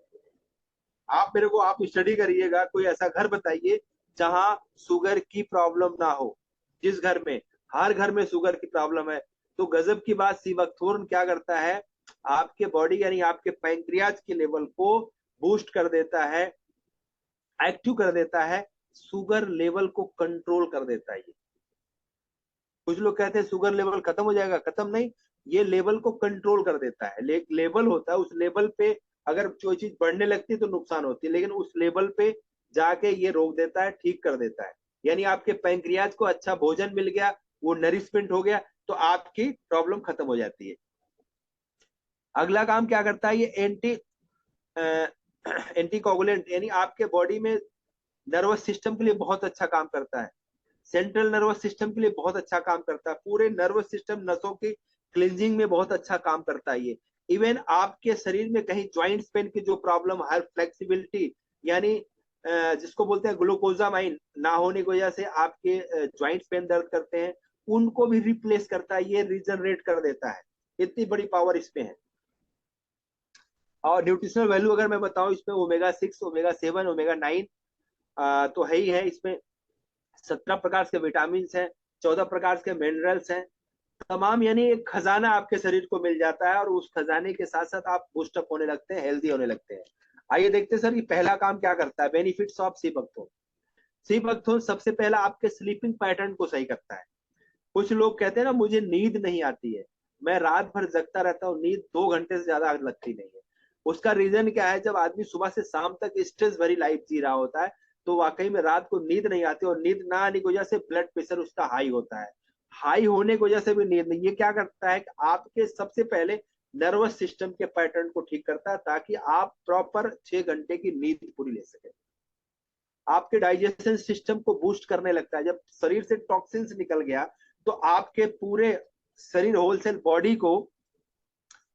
आप मेरे को, आप स्टडी करिएगा, कोई ऐसा घर बताइए जहां शुगर की प्रॉब्लम ना हो। जिस घर में, हर घर में शुगर की प्रॉब्लम है। तो गजब की बात, सीबकथोर्न क्या करता है, आपके बॉडी यानी आपके पैंक्रियाज के लेवल को बूस्ट कर देता है, एक्टिव कर देता है, शुगर लेवल को कंट्रोल कर देता है। कुछ लोग कहते हैं शुगर लेवल खत्म हो जाएगा, खत्म नहीं, ये लेवल को कंट्रोल कर देता है। लेवल होता है, उस लेवल पे अगर कोई चीज बढ़ने लगती है तो नुकसान होती है, लेकिन उस लेवल पे जाके ये रोक देता है, ठीक कर देता है। यानी आपके पैंक्रियाज को अच्छा भोजन मिल गया, वो नरिशमेंट हो गया, तो आपकी प्रॉब्लम खत्म हो जाती है। अगला काम क्या करता है ये, एंटी कोगुलेंट, यानी आपके बॉडी में नर्वस सिस्टम के लिए बहुत अच्छा काम करता है। सेंट्रल नर्वस सिस्टम के लिए बहुत अच्छा काम करता है, पूरे नर्वस सिस्टम, नसों की क्लिनजिंग में बहुत अच्छा काम करता है ये। इवन आपके शरीर में कहीं ज्वाइंट्स पेन की जो प्रॉब्लम है, फ्लेक्सिबिलिटी यानी जिसको बोलते हैं ग्लूकोजामाइन ना होने की वजह से आपके ज्वाइंट्स पेन दर्द करते हैं, उनको भी रिप्लेस करता है, ये रीजनरेट कर देता है। इतनी बड़ी पावर इसमें है। और न्यूट्रिशनल वैल्यू अगर मैं बताऊं, इसमें ओमेगा 6, ओमेगा 7, ओमेगा 9 तो है ही है। इसमें 17 प्रकार के विटामिन हैं, 14 प्रकार के मिनरल्स हैं, तमाम, यानी एक खजाना आपके शरीर को मिल जाता है, और उस खजाने के साथ साथ आप बूस्टअप होने लगते हैं, हेल्दी होने लगते हैं। आइए देखते हैं सर कि पहला काम क्या करता है, बेनिफिट्स ऑफ सीबकथोर्न। सीबकथोर्न सबसे पहला आपके स्लीपिंग पैटर्न को सही करता है। कुछ लोग कहते हैं ना मुझे नींद नहीं आती है, मैं रात भर जगता रहता हूँ, नींद 2 घंटे से ज्यादा लगती नहीं है। उसका रीजन क्या है, जब आदमी सुबह से शाम तक स्ट्रेस भरी लाइफ जी रहा होता है तो वाकई में रात को नींद नहीं आती, और नींद ना आने की वजह से ब्लड प्रेशर उसका हाई होता है। हाई होने की वजह से भी नींद नहीं, ये क्या करता है कि आपके सबसे पहले नर्वस सिस्टम के पैटर्न को ठीक करता है ताकि आप प्रॉपर 6 घंटे की नींद पूरी ले सके। आपके डाइजेशन सिस्टम को बूस्ट करने लगता है। जब शरीर से टॉक्सिन्स निकल गया तो आपके पूरे शरीर होलसेल बॉडी को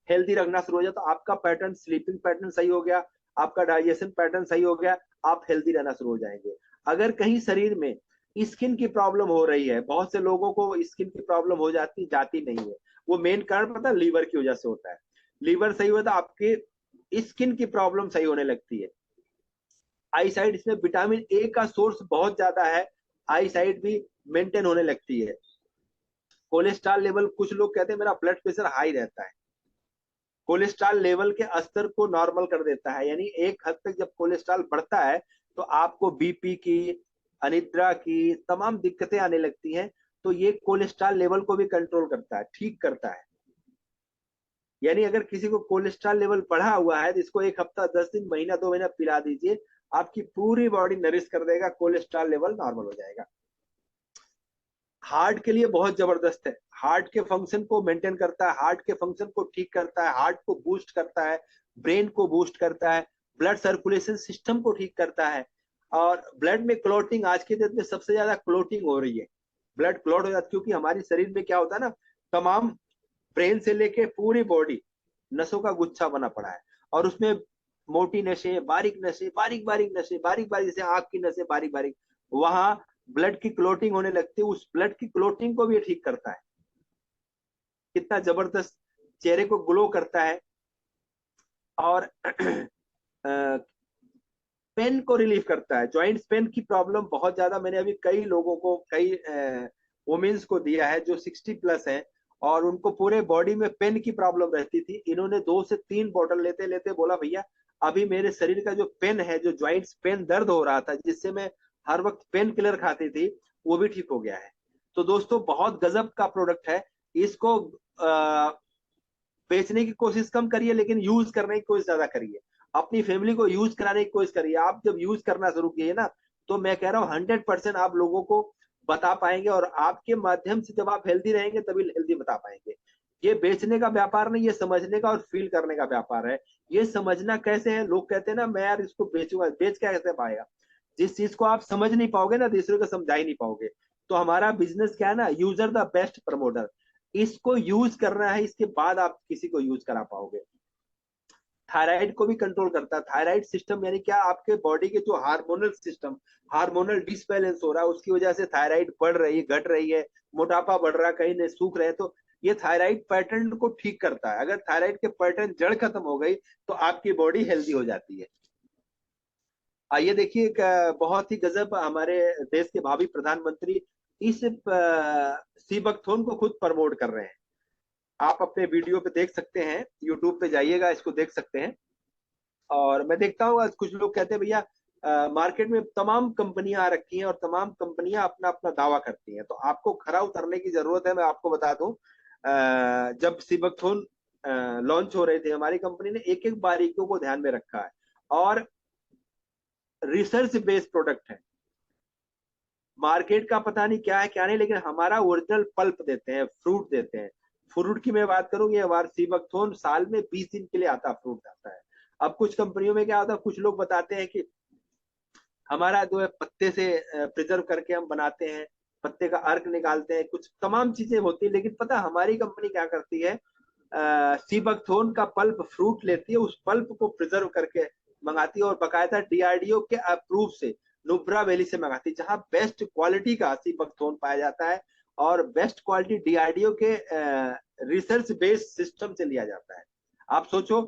हेल्दी रखना शुरू हो जाता, तो आपका पैटर्न, स्लीपिंग पैटर्न सही हो गया, आपका डाइजेशन पैटर्न सही हो गया, आप हेल्दी रहना शुरू हो जाएंगे। अगर कहीं शरीर में स्किन की प्रॉब्लम हो रही है, बहुत से लोगों को स्किन की प्रॉब्लम हो जाती नहीं है, वो मेन कारण पता है लीवर की वजह से होता है। लीवर सही होता है आपके स्किन की प्रॉब्लम सही होने लगती है। आई साइड, इसमें विटामिन ए का सोर्स बहुत ज्यादा है, आई साइड भी मेंटेन होने लगती है। कोलेस्ट्रॉल लेवल, कुछ लोग कहते हैं मेरा ब्लड प्रेशर हाई रहता है, कोलेस्ट्रॉल लेवल के स्तर को नॉर्मल कर देता है। यानी एक हद तक जब कोलेस्ट्रॉल बढ़ता है तो आपको बीपी की, अनिद्रा की तमाम दिक्कतें आने लगती हैं। तो ये कोलेस्ट्रॉल लेवल को भी कंट्रोल करता है, ठीक करता है। यानी अगर किसी को कोलेस्ट्रॉल लेवल बढ़ा हुआ है तो इसको 1 हफ्ता, 10 दिन, महीना, 2 महीना पिला दीजिए, आपकी पूरी बॉडी नरिश कर देगा, कोलेस्ट्रॉल लेवल नॉर्मल हो जाएगा। हार्ट के लिए बहुत जबरदस्त है, हार्ट के फंक्शन को मेंटेन करता है, हार्ट के फंक्शन को ठीक करता है, हार्ट को बूस्ट करता है, ब्रेन को बूस्ट करता है, ब्लड सर्कुलेशन सिस्टम को ठीक करता है। और ब्लड में क्लॉटिंग, आज के डेट में सबसे ज्यादा क्लॉटिंग हो रही है, ब्लड क्लॉट हो जाता है, क्योंकि हमारे शरीर में क्या होता है ना, तमाम ब्रेन से लेके पूरी बॉडी नसों का गुच्छा बना पड़ा है, और उसमें मोटी नसें, बारीक नसें, बारीक बारीक नसें, बारीक बारीक, जैसे आंख की नसें बारीक बारीक, वहां ब्लड की क्लोटिंग होने लगती है, उस ब्लड की क्लोटिंग को भी ठीक करता है। कितना जबरदस्त, चेहरे को ग्लो करता है। और पेन को रिलीफ करता है, जॉइंट्स पेन की प्रॉब्लम बहुत ज्यादा, मैंने अभी कई लोगों को, कई वुमेन्स को दिया है जो 60+ हैं, और उनको पूरे बॉडी में पेन की प्रॉब्लम रहती थी। इन्होंने 2 से 3 बॉटल लेते लेते बोला भैया अभी मेरे शरीर का जो पेन है, जो जॉइंट्स पेन दर्द हो रहा था जिससे मैं हर वक्त पेन किलर खाती थी, वो भी ठीक हो गया है। तो दोस्तों बहुत गजब का प्रोडक्ट है, इसको बेचने की कोशिश कम करिए लेकिन यूज करने की कोशिश ज्यादा करिए, अपनी फैमिली को यूज कराने की कोशिश करिए। आप जब यूज करना शुरू किए ना, तो मैं कह रहा हूँ 100% आप लोगों को बता पाएंगे, और आपके माध्यम से जब आप हेल्दी रहेंगे तभी हेल्दी बता पाएंगे। ये बेचने का व्यापार नहीं, ये समझने का और फील करने का व्यापार है। ये समझना कैसे है, लोग कहते हैं ना मैं यार इसको बेचूंगा, बेच कैसे पाएगा, जिस चीज को आप समझ नहीं पाओगे ना, दूसरे को समझा ही नहीं पाओगे। तो हमारा बिजनेस क्या है ना, यूजर द बेस्ट प्रमोटर, इसको यूज करना है, इसके बाद आप किसी को यूज करा पाओगे। थायराइड को भी कंट्रोल करता है। थायराइड सिस्टम यानी क्या, आपके बॉडी के जो हार्मोनल सिस्टम, हार्मोनल डिसबैलेंस हो रहा है, उसकी वजह से थायराइड बढ़ रही है, घट रही है, मोटापा बढ़ रहा है, कहीं नहीं सूख रहे हैं, तो ये थायराइड पैटर्न को ठीक करता है। अगर थायराइड के पैटर्न जड़ खत्म हो गई तो आपकी बॉडी हेल्दी हो जाती है। आइए देखिए, एक बहुत ही गजब, हमारे देश के भावी प्रधानमंत्री इस सीबकथोर्न को खुद प्रमोट कर रहे हैं। आप अपने वीडियो पे देख सकते हैं, यूट्यूब पे जाइएगा, इसको देख सकते हैं। और मैं देखता हूँ आज कुछ लोग कहते हैं भैया मार्केट में तमाम कंपनियां आ रखी हैं और तमाम कंपनियां अपना अपना दावा करती हैं, तो आपको खरा उतरने की जरूरत है। मैं आपको बता दूं, जब सीबकथोर्न लॉन्च हो रहे थे, हमारी कंपनी ने एक एक बारीकियों को ध्यान में रखा है, और रिसर्च बेस्ड प्रोडक्ट है। मार्केट का पता नहीं क्या है क्या नहीं, लेकिन हमारा ओरिजिनल पल्प देते हैं, फ्रूट देते हैं। फ्रूट की मैं बात करूँ, ये हमारा सीबकथोर्न साल में 20 दिन के लिए आता, फ्रूट आता है। अब कुछ कंपनियों में क्या होता है, कुछ लोग बताते हैं कि हमारा जो है पत्ते से प्रिजर्व करके हम बनाते हैं, पत्ते का अर्क निकालते हैं, कुछ तमाम चीजें होती है। लेकिन पता हमारी कंपनी क्या करती है, सीबकथोर्न का पल्प फ्रूट लेती है, उस पल्प को प्रिजर्व करके मंगाती है, और बकायदा डीआरडीओ के अप्रूव से, नुब्रा वैली से मंगाती है, जहां बेस्ट क्वालिटी का सीबकथोर्न पाया जाता है, और बेस्ट क्वालिटी डीआरडीओ के रिसर्च बेस्ड सिस्टम से लिया जाता है। आप सोचो,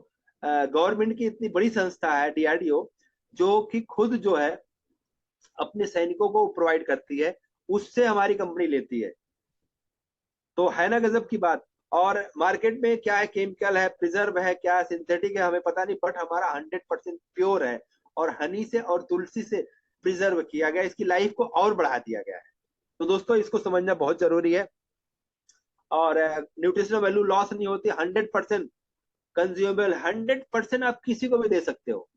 गवर्नमेंट की इतनी बड़ी संस्था है डीआरडीओ, जो कि खुद जो है अपने सैनिकों को प्रोवाइड करती है, उससे हमारी कंपनी लेती है। तो है ना गजब की बात। और मार्केट में क्या है, केमिकल है, प्रिजर्व है, क्या सिंथेटिक है, हमें पता नहीं, बट हमारा 100% प्योर है। और हनी से और तुलसी से प्रिजर्व किया गया, इसकी लाइफ को और बढ़ा दिया गया है। तो दोस्तों इसको समझना बहुत जरूरी है। और न्यूट्रिशनल वैल्यू लॉस नहीं होती, 100% कंज्यूमेबल, 100% आप किसी को भी दे सकते हो।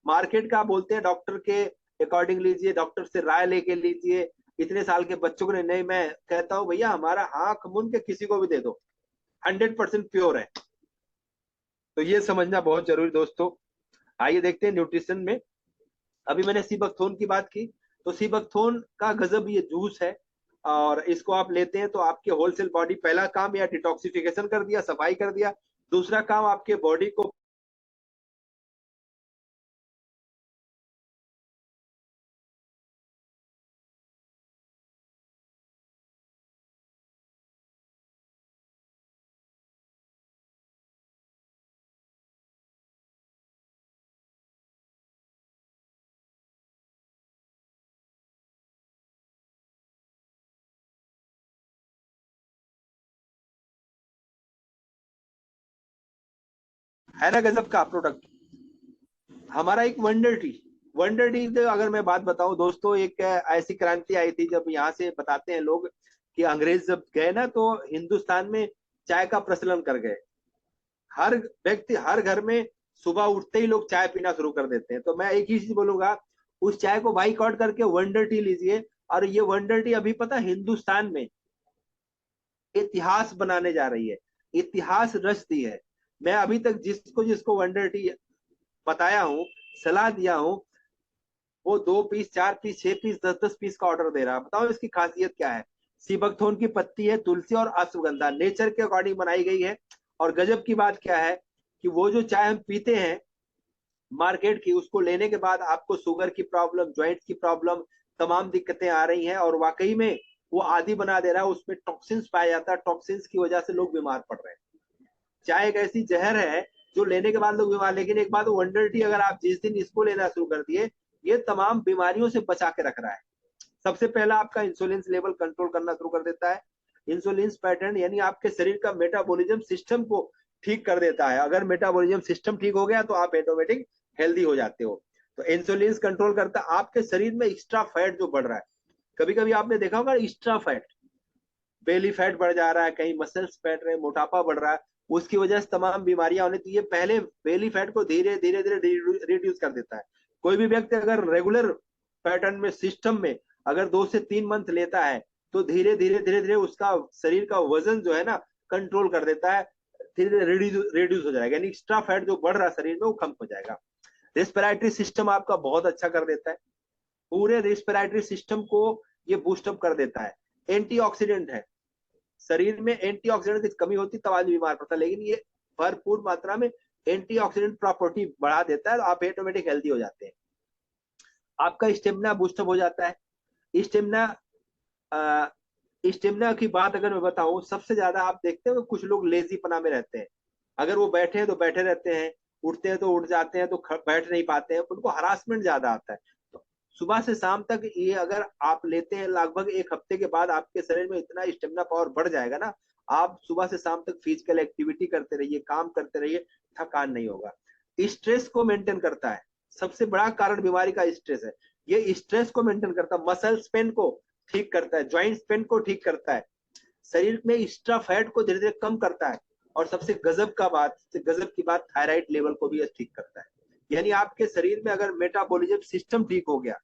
मार्केट का बोलते हैं डॉक्टर के अकॉर्डिंग लीजिए, डॉक्टर से राय लेके लीजिए। इतने साल के बच्चों को नहीं, मैं कहता हूँ भैया हमारा आंख मूंद के किसी को भी दे दो, 100% प्योर है। तो ये समझना बहुत जरूरी दोस्तों। आइए देखते हैं न्यूट्रिशन में। अभी मैंने सीबकथोन की बात की, तो सीबकथोन का गजब ये जूस है, और इसको आप लेते हैं तो आपके होलसेल बॉडी, पहला काम या डिटॉक्सिफिकेशन कर दिया, सफाई कर दिया। दूसरा काम आपके बॉडी को है ना गजब का प्रोडक्ट। हमारा एक वंडर टी अगर मैं बात बताऊं दोस्तों, एक ऐसी क्रांति आई थी जब यहाँ से बताते हैं लोग कि अंग्रेज जब गए ना तो हिंदुस्तान में चाय का प्रचलन कर गए। हर व्यक्ति हर घर में सुबह उठते ही लोग चाय पीना शुरू कर देते हैं। तो मैं एक ही चीज बोलूंगा, उस चाय को बाइकआउट करके वंडर टी लीजिए। और ये वंडर टी अभी पता हिंदुस्तान में इतिहास बनाने जा रही है, इतिहास रचती है। मैं अभी तक जिसको जिसको वंडर टी बताया हूँ, सलाह दिया हूँ, वो 2 पीस 4 पीस 6 पीस 10 10 पीस का ऑर्डर दे रहा है। बताओ इसकी खासियत क्या है। सीबकथोन की पत्ती है, तुलसी और अश्वगंधा नेचर के अकॉर्डिंग बनाई गई है। और गजब की बात क्या है कि वो जो चाय हम पीते हैं मार्केट की, उसको लेने के बाद आपको शुगर की प्रॉब्लम, ज्वाइंट की प्रॉब्लम, तमाम दिक्कतें आ रही हैं। और वाकई में वो आदि बना दे रहा है, उसमें टॉक्सिन्स पाया जाता है, टॉक्सिन्स की वजह से लोग बीमार पड़ रहे हैं। चाय एक ऐसी जहर है जो लेने के बाद लोग बीमार, लेकिन एक बात वंडर टी अगर आप जिस दिन इसको लेना शुरू कर दिए, ये तमाम बीमारियों से बचा के रख रहा है। सबसे पहला आपका इंसुलिन लेवल कंट्रोल करना शुरू कर देता है। इंसुलिन पैटर्न यानी आपके शरीर का मेटाबॉलिज्म सिस्टम को ठीक कर देता है। अगर मेटाबॉलिज्म सिस्टम ठीक हो गया तो आप ऑटोमेटिक हेल्दी हो जाते हो। तो इंसुलिन कंट्रोल करता है। आपके शरीर में एक्स्ट्रा फैट जो बढ़ रहा है, कभी कभी आपने देखा होगा एक्स्ट्रा फैट, बेली फैट बढ़ जा रहा है, कहीं मसल्स फैट रहे, मोटापा बढ़ रहा है, उसकी वजह से तमाम बीमारियां होने। तो ये पहले बेली फैट को धीरे धीरे धीरे रिड्यूस कर देता है। कोई भी व्यक्ति अगर रेगुलर पैटर्न में, सिस्टम में अगर 2 से 3 मंथ लेता है, तो धीरे धीरे धीरे धीरे उसका शरीर का वजन जो है ना कंट्रोल कर देता है, धीरे धीरे रिड्यूस हो जाएगा, यानी एक्स्ट्रा फैट जो बढ़ रहा है शरीर में वो कम हो जाएगा। रेस्पिरेटरी सिस्टम आपका बहुत अच्छा कर देता है, पूरे रेस्पिरेटरी सिस्टम को ये बूस्टअप कर देता है। एंटीऑक्सीडेंट है, शरीर में एंटीऑक्सीडेंट की कमी होती तब आदमी बीमार पड़ता है, लेकिन ये भरपूर मात्रा में एंटीऑक्सीडेंट प्रॉपर्टी बढ़ा देता है, तो आप ऑटोमेटिक हेल्दी हो जाते हैं। आपका स्टेमिना बूस्टअप हो जाता है। स्टेमिना स्टेमिना की बात अगर मैं बताऊं, सबसे ज्यादा आप देखते हो कुछ लोग लेजी पना में रहते हैं। अगर वो बैठे हैं तो बैठे रहते हैं, उठते हैं तो उठ जाते हैं, तो बैठ नहीं पाते हैं, उनको हरासमेंट ज्यादा आता है। तो सुबह से शाम तक ये अगर आप लेते हैं, लगभग 1 हफ्ते के बाद आपके शरीर में इतना स्टेमिना पावर बढ़ जाएगा ना, आप सुबह से शाम तक फिजिकल एक्टिविटी करते रहिए, काम करते रहिए, थकान नहीं होगा। स्ट्रेस को मेंटेन करता है, सबसे बड़ा कारण बीमारी का स्ट्रेस है। ये स्ट्रेस को मेंटेन करता है, मसल पेन को ठीक करता है, ज्वाइंट पेन को ठीक करता है, शरीर में एक्स्ट्रा फैट को धीरे धीरे कम करता है। और सबसे गजब की बात थायराइड लेवल को भी ठीक करता है। यानी आपके शरीर में अगर मेटाबॉलिज्म सिस्टम ठीक हो गया,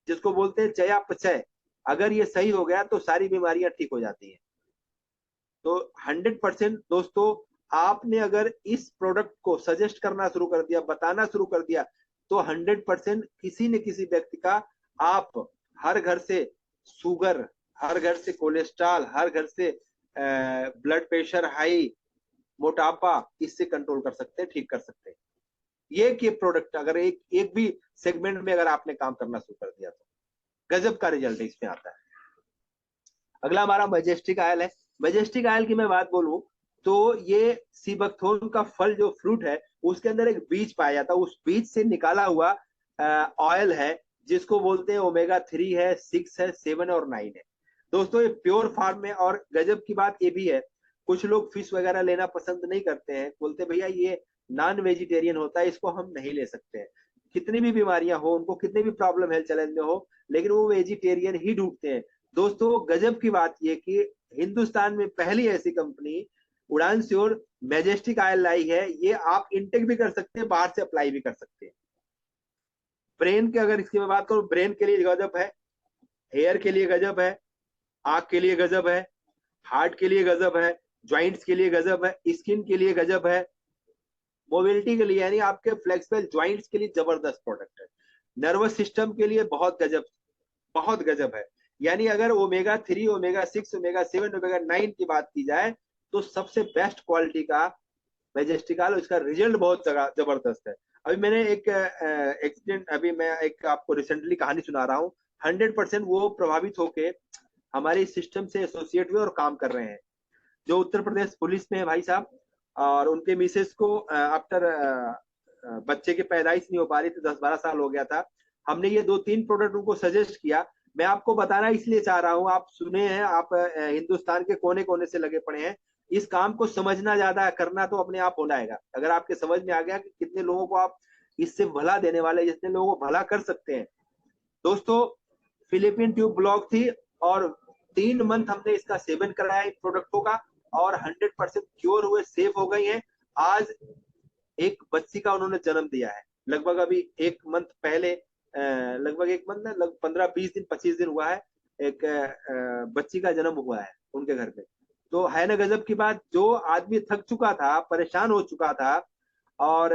जिसको बोलते हैं चयापचय, अगर ये सही हो गया तो सारी बीमारियां ठीक हो जाती हैं। तो 100% दोस्तों, आपने अगर इस प्रोडक्ट को सजेस्ट करना शुरू कर दिया, बताना शुरू कर दिया, तो 100% किसी न किसी व्यक्ति का, आप हर घर से शुगर, हर घर से कोलेस्ट्रॉल, हर घर से ब्लड प्रेशर हाई, मोटापा, इससे कंट्रोल कर सकते हैं, ठीक कर सकते हैं। ये कि प्रोडक्ट अगर एक एक भी सेगमेंट में अगर आपने काम करना शुरू कर दिया, तो गजब का रिजल्ट इसमें आता है। अगला हमारा मैजेस्टिक आयल है। मैजेस्टिक आयल की मैं बात बोलूं तो ये सीबकथोन का फल जो फ्रूट है, उसके अंदर एक बीज पाया जाता है, उस बीज से निकाला हुआ ऑयल है, जिसको बोलते हैं ओमेगा 3 है, 6 है, 7 और 9 है। दोस्तों ये प्योर फार्म में, और गजब की बात ये भी है, कुछ लोग फिश वगैरह लेना पसंद नहीं करते हैं, बोलते भैया ये नॉन वेजिटेरियन होता है, इसको हम नहीं ले सकते हैं। कितनी भी बीमारियां हो, उनको कितनी भी प्रॉब्लम हेल्थ चैलेंज में हो, लेकिन वो वेजिटेरियन ही ढूंढते हैं। दोस्तों गजब की बात ये कि हिंदुस्तान में पहली ऐसी कंपनी उड़ान श्योर मैजेस्टिक ऑयल लाई है। ये आप इनटेक भी कर सकते हैं, बाहर से अप्लाई भी कर सकते हैं। ब्रेन के अगर इसकी मैं बात करूं, ब्रेन के लिए गजब है, हेयर के लिए गजब है, आंख के लिए गजब है, हार्ट के लिए गजब है, ज्वाइंट्स के लिए गजब है, स्किन के लिए गजब है, मोबिलिटी के लिए यानी आपके फ्लेक्सिबल ज्वाइंट्स के लिए जबरदस्त प्रोडक्ट है, नर्वस सिस्टम के लिए बहुत गजब, बहुत गजब है। यानी अगर ओमेगा 3, ओमेगा 6, ओमेगा 7, ओमेगा 9 की बात की जाए तो सबसे बेस्ट क्वालिटी का मेजेस्टिकल, उसका रिजल्ट बहुत जबरदस्त है। अभी मैंने एक एक्सीडेंट, अभी मैं एक आपको रिसेंटली कहानी सुना रहा हूँ। 100% वो प्रभावित होके हमारे सिस्टम से एसोसिएट हुए और काम कर रहे हैं, जो उत्तर प्रदेश पुलिस में है भाई साहब। और उनके मिसेस को आफ्टर बच्चे की पैदाइश नहीं हो पा रही थी, 10-12 साल हो गया था। हमने ये 2-3 प्रोडक्ट उनको सजेस्ट किया। मैं आपको बताना इसलिए चाह रहा हूँ, आप सुने हैं, आप हिंदुस्तान के कोने कोने से लगे पड़े हैं। इस काम को समझना ज्यादा, करना तो अपने आप हो जाएगा। अगर आपके समझ में आ गया कि कितने लोगों को आप इससे भला देने वाले, जितने लोगों को भला कर सकते हैं। दोस्तों फिलिपिन ट्यूब ब्लॉक थी और 3 मंथ हमने इसका सेवन कराया इन प्रोडक्टों का, और 100% क्योर हुए, सेफ हो गई हैं। आज एक बच्ची का उन्होंने जन्म दिया है, लगभग अभी 1 मंथ पहले, लगभग 1 मंथ ना, लगभग 15-20 दिन, 25 दिन हुआ है, एक बच्ची का जन्म हुआ है उनके घर पे। तो है ना गजब की बात। जो आदमी थक चुका था, परेशान हो चुका था, और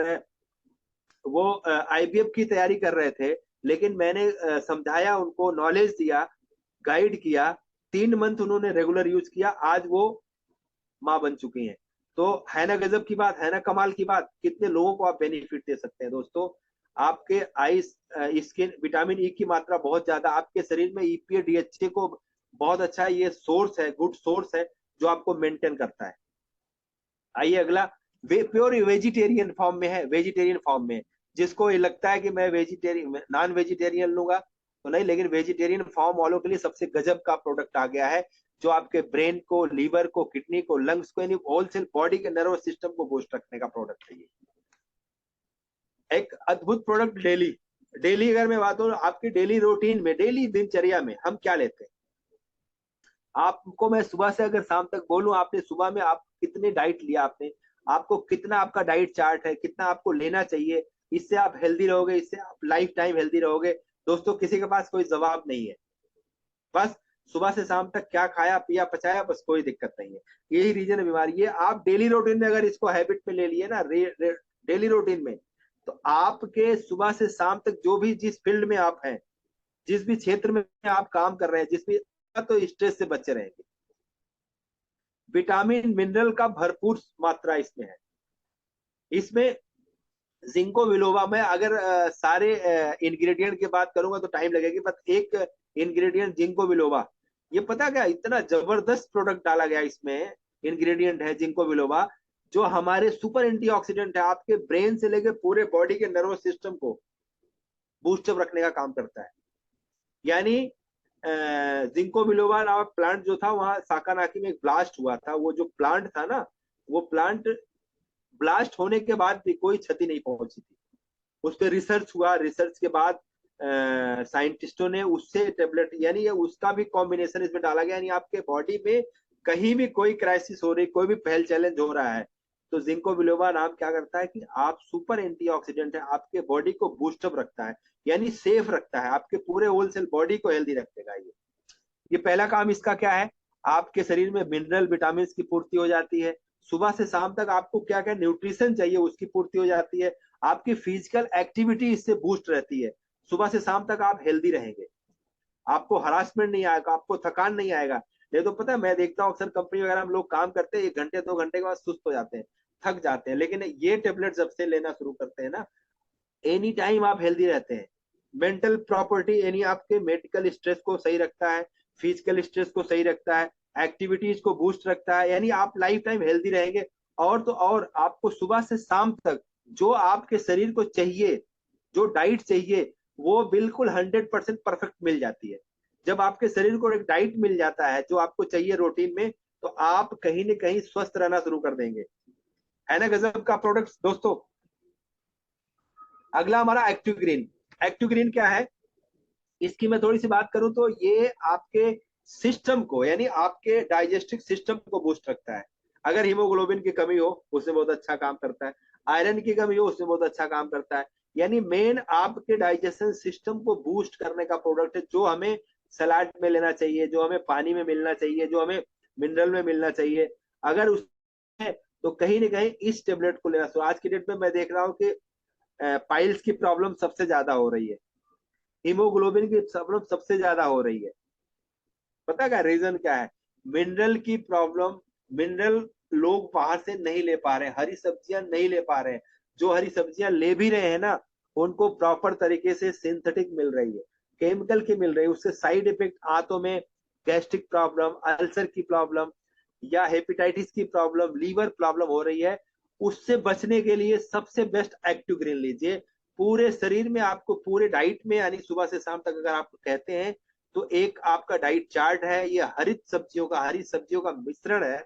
वो आईवीएफ की तैयारी कर रहे थे, लेकिन मैंने समझाया उनको, नॉलेज दिया, गाइड किया, 3 मंथ उन्होंने रेगुलर यूज किया, आज वो माँ बन चुकी हैं। तो है ना गजब की बात, है ना कमाल की बात, कितने लोगों को आप बेनिफिट दे सकते हैं। दोस्तों आपके आईज, स्किन, विटामिन ई की मात्रा बहुत ज्यादा आपके शरीर में, ईपीए डीएचए को बहुत अच्छा ये सोर्स है, गुड सोर्स है, जो आपको मेंटेन करता है। आइए अगला, प्योर वेजिटेरियन फॉर्म में है, वेजिटेरियन फॉर्म में। जिसको ये लगता है कि मैं वेजिटेरियन, नॉन वेजिटेरियन लूंगा तो नहीं, लेकिन वेजिटेरियन फॉर्म वालों के लिए सबसे गजब का प्रोडक्ट आ गया है, जो आपके ब्रेन को, लीवर को, किडनी को, लंग्स को, यानी होलसेल बॉडी के नर्वस सिस्टम को बूस्ट रखने का प्रोडक्ट है ये। एक अद्भुत प्रोडक्ट डेली, डेली अगर मैं बात करूं आपकी डेली रूटीन में, डेली दिनचर्या में हम क्या लेते हैं। आपको मैं सुबह से अगर शाम तक बोलूं, आपने सुबह में आप कितने डाइट लिया, आपने, आपको कितना, आपका डाइट चार्ट है, कितना आपको लेना चाहिए, इससे आप हेल्दी रहोगे, इससे आप लाइफ टाइम हेल्दी रहोगे। दोस्तों किसी के पास कोई जवाब नहीं है, बस सुबह से शाम तक क्या खाया पिया पचाया, बस कोई दिक्कत नहीं है। यही रीजन है बीमारी। ये आप डेली रूटीन में अगर इसको हैबिट में ले लिए ना, डेली रूटीन में, तो आपके सुबह से शाम तक जो भी, जिस फील्ड में आप हैं, जिस भी क्षेत्र में आप काम कर रहे हैं, जिस भी, तो स्ट्रेस से बचे रहेंगे। विटामिन मिनरल का भरपूर मात्रा इसमें है। इसमें जिंको बिलोबा में अगर सारे इंग्रेडिएंट की बात करूंगा तो टाइम लगेगी, बस एक इंग्रेडिएंट जिंको बिलोबा, ये पता क्या इतना जबरदस्त प्रोडक्ट डाला गया इसमें, इंग्रेडिएंट है जिंको बिलोबा, जो हमारे सुपर एंटीऑक्सीडेंट है, आपके ब्रेन से लेकर पूरे बॉडी के नर्वस सिस्टम को बूस्टअप रखने का काम करता है। यानी जिंको बिलोबा नामक प्लांट जो था, वहां साकानाकी में एक ब्लास्ट हुआ था, वो जो प्लांट था ना, वो प्लांट ब्लास्ट होने के बाद भी कोई क्षति नहीं पहुंची थी। उस पर रिसर्च हुआ, रिसर्च के बाद साइंटिस्टों ने उससे टेबलेट, यानी उसका भी कॉम्बिनेशन इसमें डाला गया, यानी आपके बॉडी में कहीं भी कोई क्राइसिस हो रही, कोई भी पहल चैलेंज हो रहा है, तो जिंको बिलोबा नाम क्या करता है कि आप सुपर एंटीऑक्सीडेंट है, आपके बॉडी को बूस्टअप रखता है, यानी सेफ रखता है, आपके पूरे होलसेल बॉडी को हेल्दी रखेगा ये पहला काम इसका क्या है। आपके शरीर में मिनरल विटामिन की पूर्ति हो जाती है, सुबह से शाम तक आपको क्या क्या न्यूट्रिशन चाहिए उसकी पूर्ति हो जाती है, आपकी फिजिकल एक्टिविटी इससे बूस्ट रहती है, सुबह से शाम तक आप हेल्दी रहेंगे, आपको हरासमेंट नहीं आएगा, आपको थकान नहीं आएगा। नहीं तो पता है, मैं देखता हूँ अक्सर कंपनी वगैरह हम लोग काम करते हैं, 1 घंटे 2 घंटे के बाद सुस्त हो जाते हैं, थक जाते हैं, लेकिन ये टेबलेट जब से लेना शुरू करते हैं ना, एनी टाइम आप हेल्दी रहते हैं। मेंटल प्रॉपर्टी, यानी आपके मेडिकल स्ट्रेस को सही रखता है, फिजिकल स्ट्रेस को सही रखता है, एक्टिविटीज को बूस्ट रखता है, यानी आप लाइफ टाइम हेल्दी रहेंगे। और तो और आपको सुबह से शाम तक जो आपके शरीर को चाहिए, जो डाइट चाहिए, वो बिल्कुल 100% परफेक्ट मिल जाती है। जब आपके शरीर को एक डाइट मिल जाता है जो आपको चाहिए रूटीन में, तो आप कहीं ना कहीं स्वस्थ रहना शुरू कर देंगे। है ना गजब का प्रोडक्ट दोस्तों। अगला हमारा एक्टिवग्रीन। एक्टिवग्रीन क्या है, इसकी मैं थोड़ी सी बात करूं तो ये आपके सिस्टम को, यानी आपके डाइजेस्टिव सिस्टम को बूस्ट रखता है। अगर हीमोग्लोबिन की कमी हो उसमें बहुत अच्छा काम करता है, आयरन की कमी हो उसमें बहुत अच्छा काम करता है। यानी मेन आपके डाइजेशन सिस्टम को बूस्ट करने का प्रोडक्ट है, जो हमें सलाद में लेना चाहिए, जो हमें पानी में मिलना चाहिए, जो हमें मिनरल में मिलना चाहिए। अगर उसमें तो कहीं ना कहीं इस टेबलेट को लेना। तो आज की डेट में मैं देख रहा हूँ कि पाइल्स की प्रॉब्लम सबसे ज्यादा हो रही है, हीमोग्लोबिन की प्रॉब्लम सबसे ज्यादा हो रही है। पता क्या रीजन क्या है? मिनरल की प्रॉब्लम। मिनरल लोग बाहर से नहीं ले पा रहे हैं, हरी सब्जियां नहीं ले पा रहे हैं। जो हरी सब्जियां ले भी रहे हैं ना, उनको प्रॉपर तरीके से सिंथेटिक मिल रही है, केमिकल की मिल रही है। उससे साइड इफेक्ट आंतों में गैस्ट्रिक प्रॉब्लम, अल्सर की प्रॉब्लम, या हेपेटाइटिस की प्रॉब्लम, लीवर प्रॉब्लम हो रही है। उससे बचने के लिए सबसे बेस्ट एक्टिव ग्रीन लीजिए। पूरे शरीर में आपको, पूरे डाइट में, यानी सुबह से शाम तक अगर आप कहते हैं तो एक आपका डाइट चार्ट है, ये हरित सब्जियों का, हरी सब्जियों का मिश्रण है।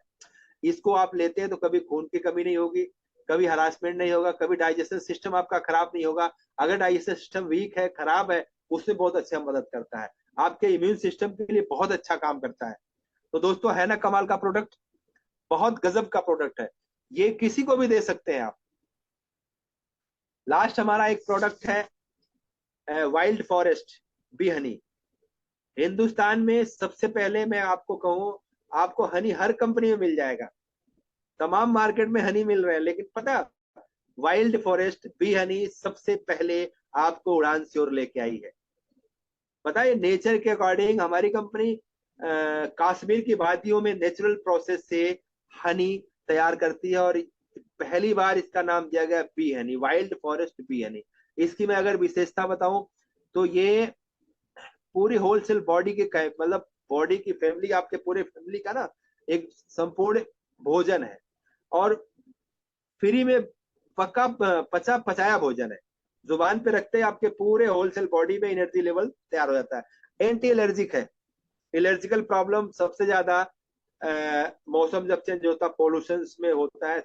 इसको आप लेते हैं तो कभी खून की कमी नहीं होगी, कभी हरासमेंट नहीं होगा, कभी डाइजेशन सिस्टम आपका खराब नहीं होगा। अगर डाइजेशन सिस्टम वीक है, खराब है, उसमें बहुत अच्छा मदद करता है, आपके इम्यून सिस्टम के लिए बहुत अच्छा काम करता है। तो दोस्तों, है ना कमाल का प्रोडक्ट, बहुत गजब का प्रोडक्ट है, ये किसी को भी दे सकते हैं आप। लास्ट हमारा एक प्रोडक्ट है wild forest B Honey. Hindustan में सबसे पहले मैं आपको कहूं, आपको हनी हर कंपनी में मिल जाएगा, तमाम मार्केट में हनी मिल रहे हैं, लेकिन पता, वाइल्ड फॉरेस्ट बी हनी सबसे पहले आपको उड़ान से ओर लेके आई है। पता है, नेचर के अकॉर्डिंग हमारी कंपनी कश्मीर की वादियों में नेचुरल प्रोसेस से हनी तैयार करती है, और पहली बार इसका नाम दिया गया B Honey, wild forest B Honey. इसकी मैं अगर विशेषता बताऊं तो ये पूरी होलसेल बॉडी के, मतलब बॉडी की फैमिली, आपके पूरे फैमिली का ना एक संपूर्ण भोजन है, और फ्री में पक्का पचा पचाया भोजन है। जुबान पे रखते ही आपके पूरे होलसेल बॉडी में एनर्जी लेवल तैयार हो जाता है। एंटी एलर्जिक है, एलर्जिकल प्रॉब्लम सबसे ज्यादा मौसम जब चेंज होता है, पोल्यूशन में होता है,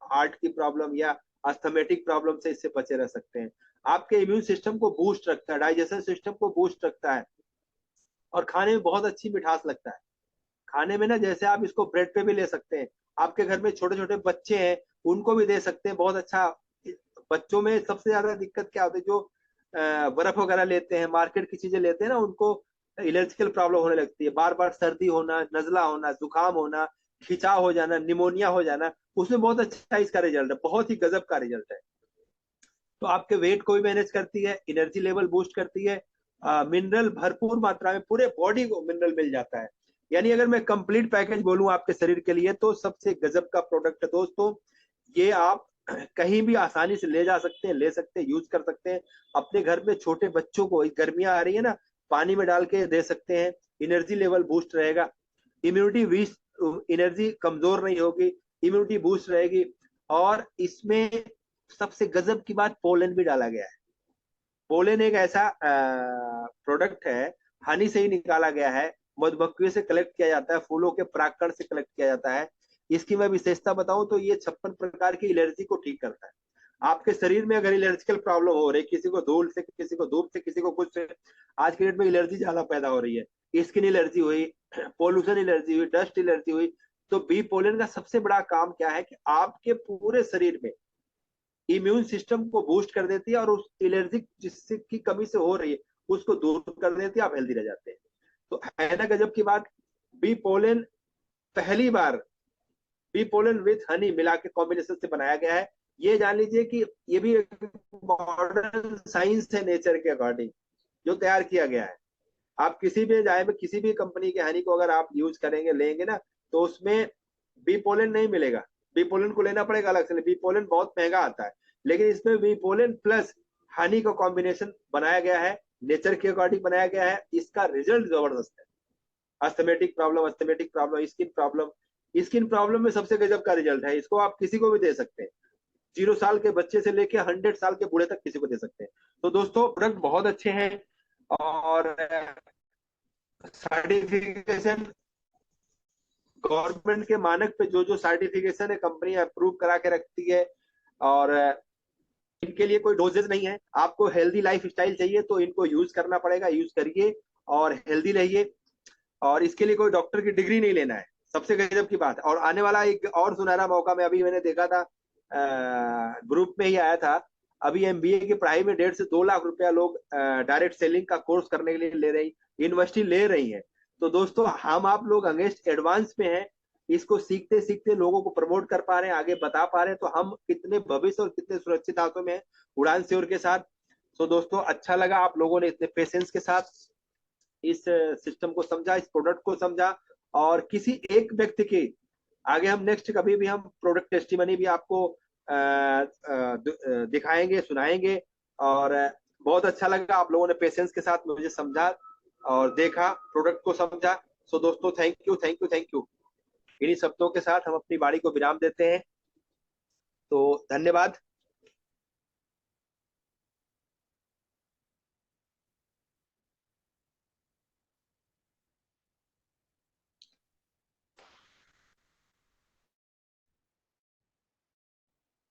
हार्ट की प्रॉब्लम या अस्थमेटिक प्रॉब्लम से इससे बचे रह सकते हैं। आपके इम्यून सिस्टम को बूस्ट रखता है, डाइजेशन सिस्टम को बूस्ट रखता है, और खाने में बहुत अच्छी मिठास लगता है। खाने में ना, जैसे आप इसको ब्रेड पे भी ले सकते हैं, आपके घर में छोटे छोटे बच्चे हैं उनको भी दे सकते हैं, बहुत अच्छा। बच्चों में सबसे ज्यादा दिक्कत क्या होती है, जो बर्फ वगैरह लेते हैं, मार्केट की चीजें लेते हैं ना, उनको इलेक्ट्रिकल प्रॉब्लम होने लगती है, बार बार सर्दी होना, नजला होना, जुकाम होना, खिंचाव हो जाना, निमोनिया हो जाना। उसमें बहुत अच्छा इसका रिजल्ट है, बहुत ही गजब का रिजल्ट है। तो आपके वेट को भी मैनेज करती है, एनर्जी लेवल बूस्ट करती है, मिनरल भरपूर मात्रा में पूरे बॉडी को मिनरल मिल जाता है। यानी अगर मैं कंप्लीट पैकेज बोलूं आपके शरीर के लिए तो सबसे गजब का प्रोडक्ट है दोस्तों। ये आप कहीं भी आसानी से ले जा सकते हैं, ले सकते हैं, यूज कर सकते हैं। अपने घर में छोटे बच्चों को, गर्मियां आ रही है ना, पानी में डाल के दे सकते हैं, एनर्जी लेवल बूस्ट रहेगा, इम्यूनिटी वीस्ट, एनर्जी कमजोर नहीं होगी, इम्यूनिटी बूस्ट रहेगी। और इसमें सबसे गजब की बात, पोलन भी डाला गया है। पोलन एक ऐसा प्रोडक्ट है, हनी से ही निकाला गया है, मधुमक्खियों से कलेक्ट किया जाता है, फूलों के परागकण से कलेक्ट किया जाता है। इसकी मैं विशेषता बताऊं तो ये 56 प्रकार की एलर्जी को ठीक करता है। आपके शरीर में अगर एलर्जिकल प्रॉब्लम हो रही है, किसी को धूल से, किसी को धूप से, किसी को कुछ से, आज के डेट में एलर्जी ज्यादा पैदा हो रही है, स्किन एलर्जी हुई, पोल्यूशन एलर्जी हुई, डस्ट एलर्जी हुई, तो बी पोलन का सबसे बड़ा काम क्या है कि आपके पूरे शरीर में इम्यून सिस्टम को बूस्ट कर देती है, और उस एलर्जिक जिससे की कमी से हो रही है उसको दूर कर देती है, आप हेल्दी रह जाते हैं। तो है ना गजब की बात। बी पोलन पहली बार बी पोलन विथ हनी मिला के कॉम्बिनेशन से बनाया गया है। ये जान लीजिए कि ये भी एक मॉडर्न साइंस है, नेचर के अकॉर्डिंग जो तैयार किया गया है। आप किसी भी जाए में, किसी भी कंपनी के हनी को अगर आप यूज करेंगे, लेंगे ना, तो उसमें बी पोलन नहीं मिलेगा। बी पोलन को लेना पड़ेगा अलग से, बी पोलन बहुत महंगा आता है। लेकिन इसमें बी पोलन प्लस हनी का कॉम्बिनेशन बनाया गया है, नेचर के अकॉर्डिंग बनाया गया है। इसका रिजल्ट जबरदस्त है। अस्थमेटिक प्रॉब्लम, स्किन प्रॉब्लम में सबसे गजब का रिजल्ट है। इसको आप किसी को भी दे सकते हैं, 0 साल के बच्चे से लेके 100 साल के बूढ़े तक किसी को दे सकते हैं। तो दोस्तों, प्रोडक्ट बहुत अच्छे हैं, और सर्टिफिकेशन गवर्नमेंट के मानक पे जो जो सर्टिफिकेशन है कंपनी अप्रूव करा के रखती है, और इनके लिए कोई डोजेज नहीं है। आपको हेल्दी लाइफ स्टाइल चाहिए तो इनको यूज करना पड़ेगा, यूज करिए और हेल्दी रहिए। और इसके लिए कोई डॉक्टर की डिग्री नहीं लेना है, सबसे गजब की बात। और आने वाला एक और सुनहरा मौका में अभी मैंने देखा था, ग्रुप में ही आया था, अभी एमबीए की पढ़ाई में 1.5 से 2 लाख रुपया लोग डायरेक्ट सेलिंग का कोर्स करने के लिए ले रही, यूनिवर्सिटी ले रही है। तो दोस्तों हम आप लोग अंगेस्ट एडवांस में हैं, इसको सीखते सीखते लोगों को प्रमोट कर पा रहे हैं, आगे बता पा रहे हैं, तो हम कितने भविष्य और कितने सुरक्षित हाथों में हैं, उड़ान श्योर के साथ। तो दोस्तों अच्छा लगा आप लोगों ने इतने पेशेंस के साथ इस सिस्टम को समझा, इस प्रोडक्ट को समझा। और किसी एक व्यक्ति के आगे हम नेक्स्ट कभी भी हम प्रोडक्ट टेस्टिमनी भी आपको दिखाएंगे, सुनाएंगे। और बहुत अच्छा लगा आप लोगों ने पेशेंस के साथ मुझे समझा और देखा, प्रोडक्ट को समझा। सो दोस्तों thank you, thank you, thank you. इन्हीं शब्दों के साथ हम अपनी वाणी को विराम देते हैं। तो धन्यवाद।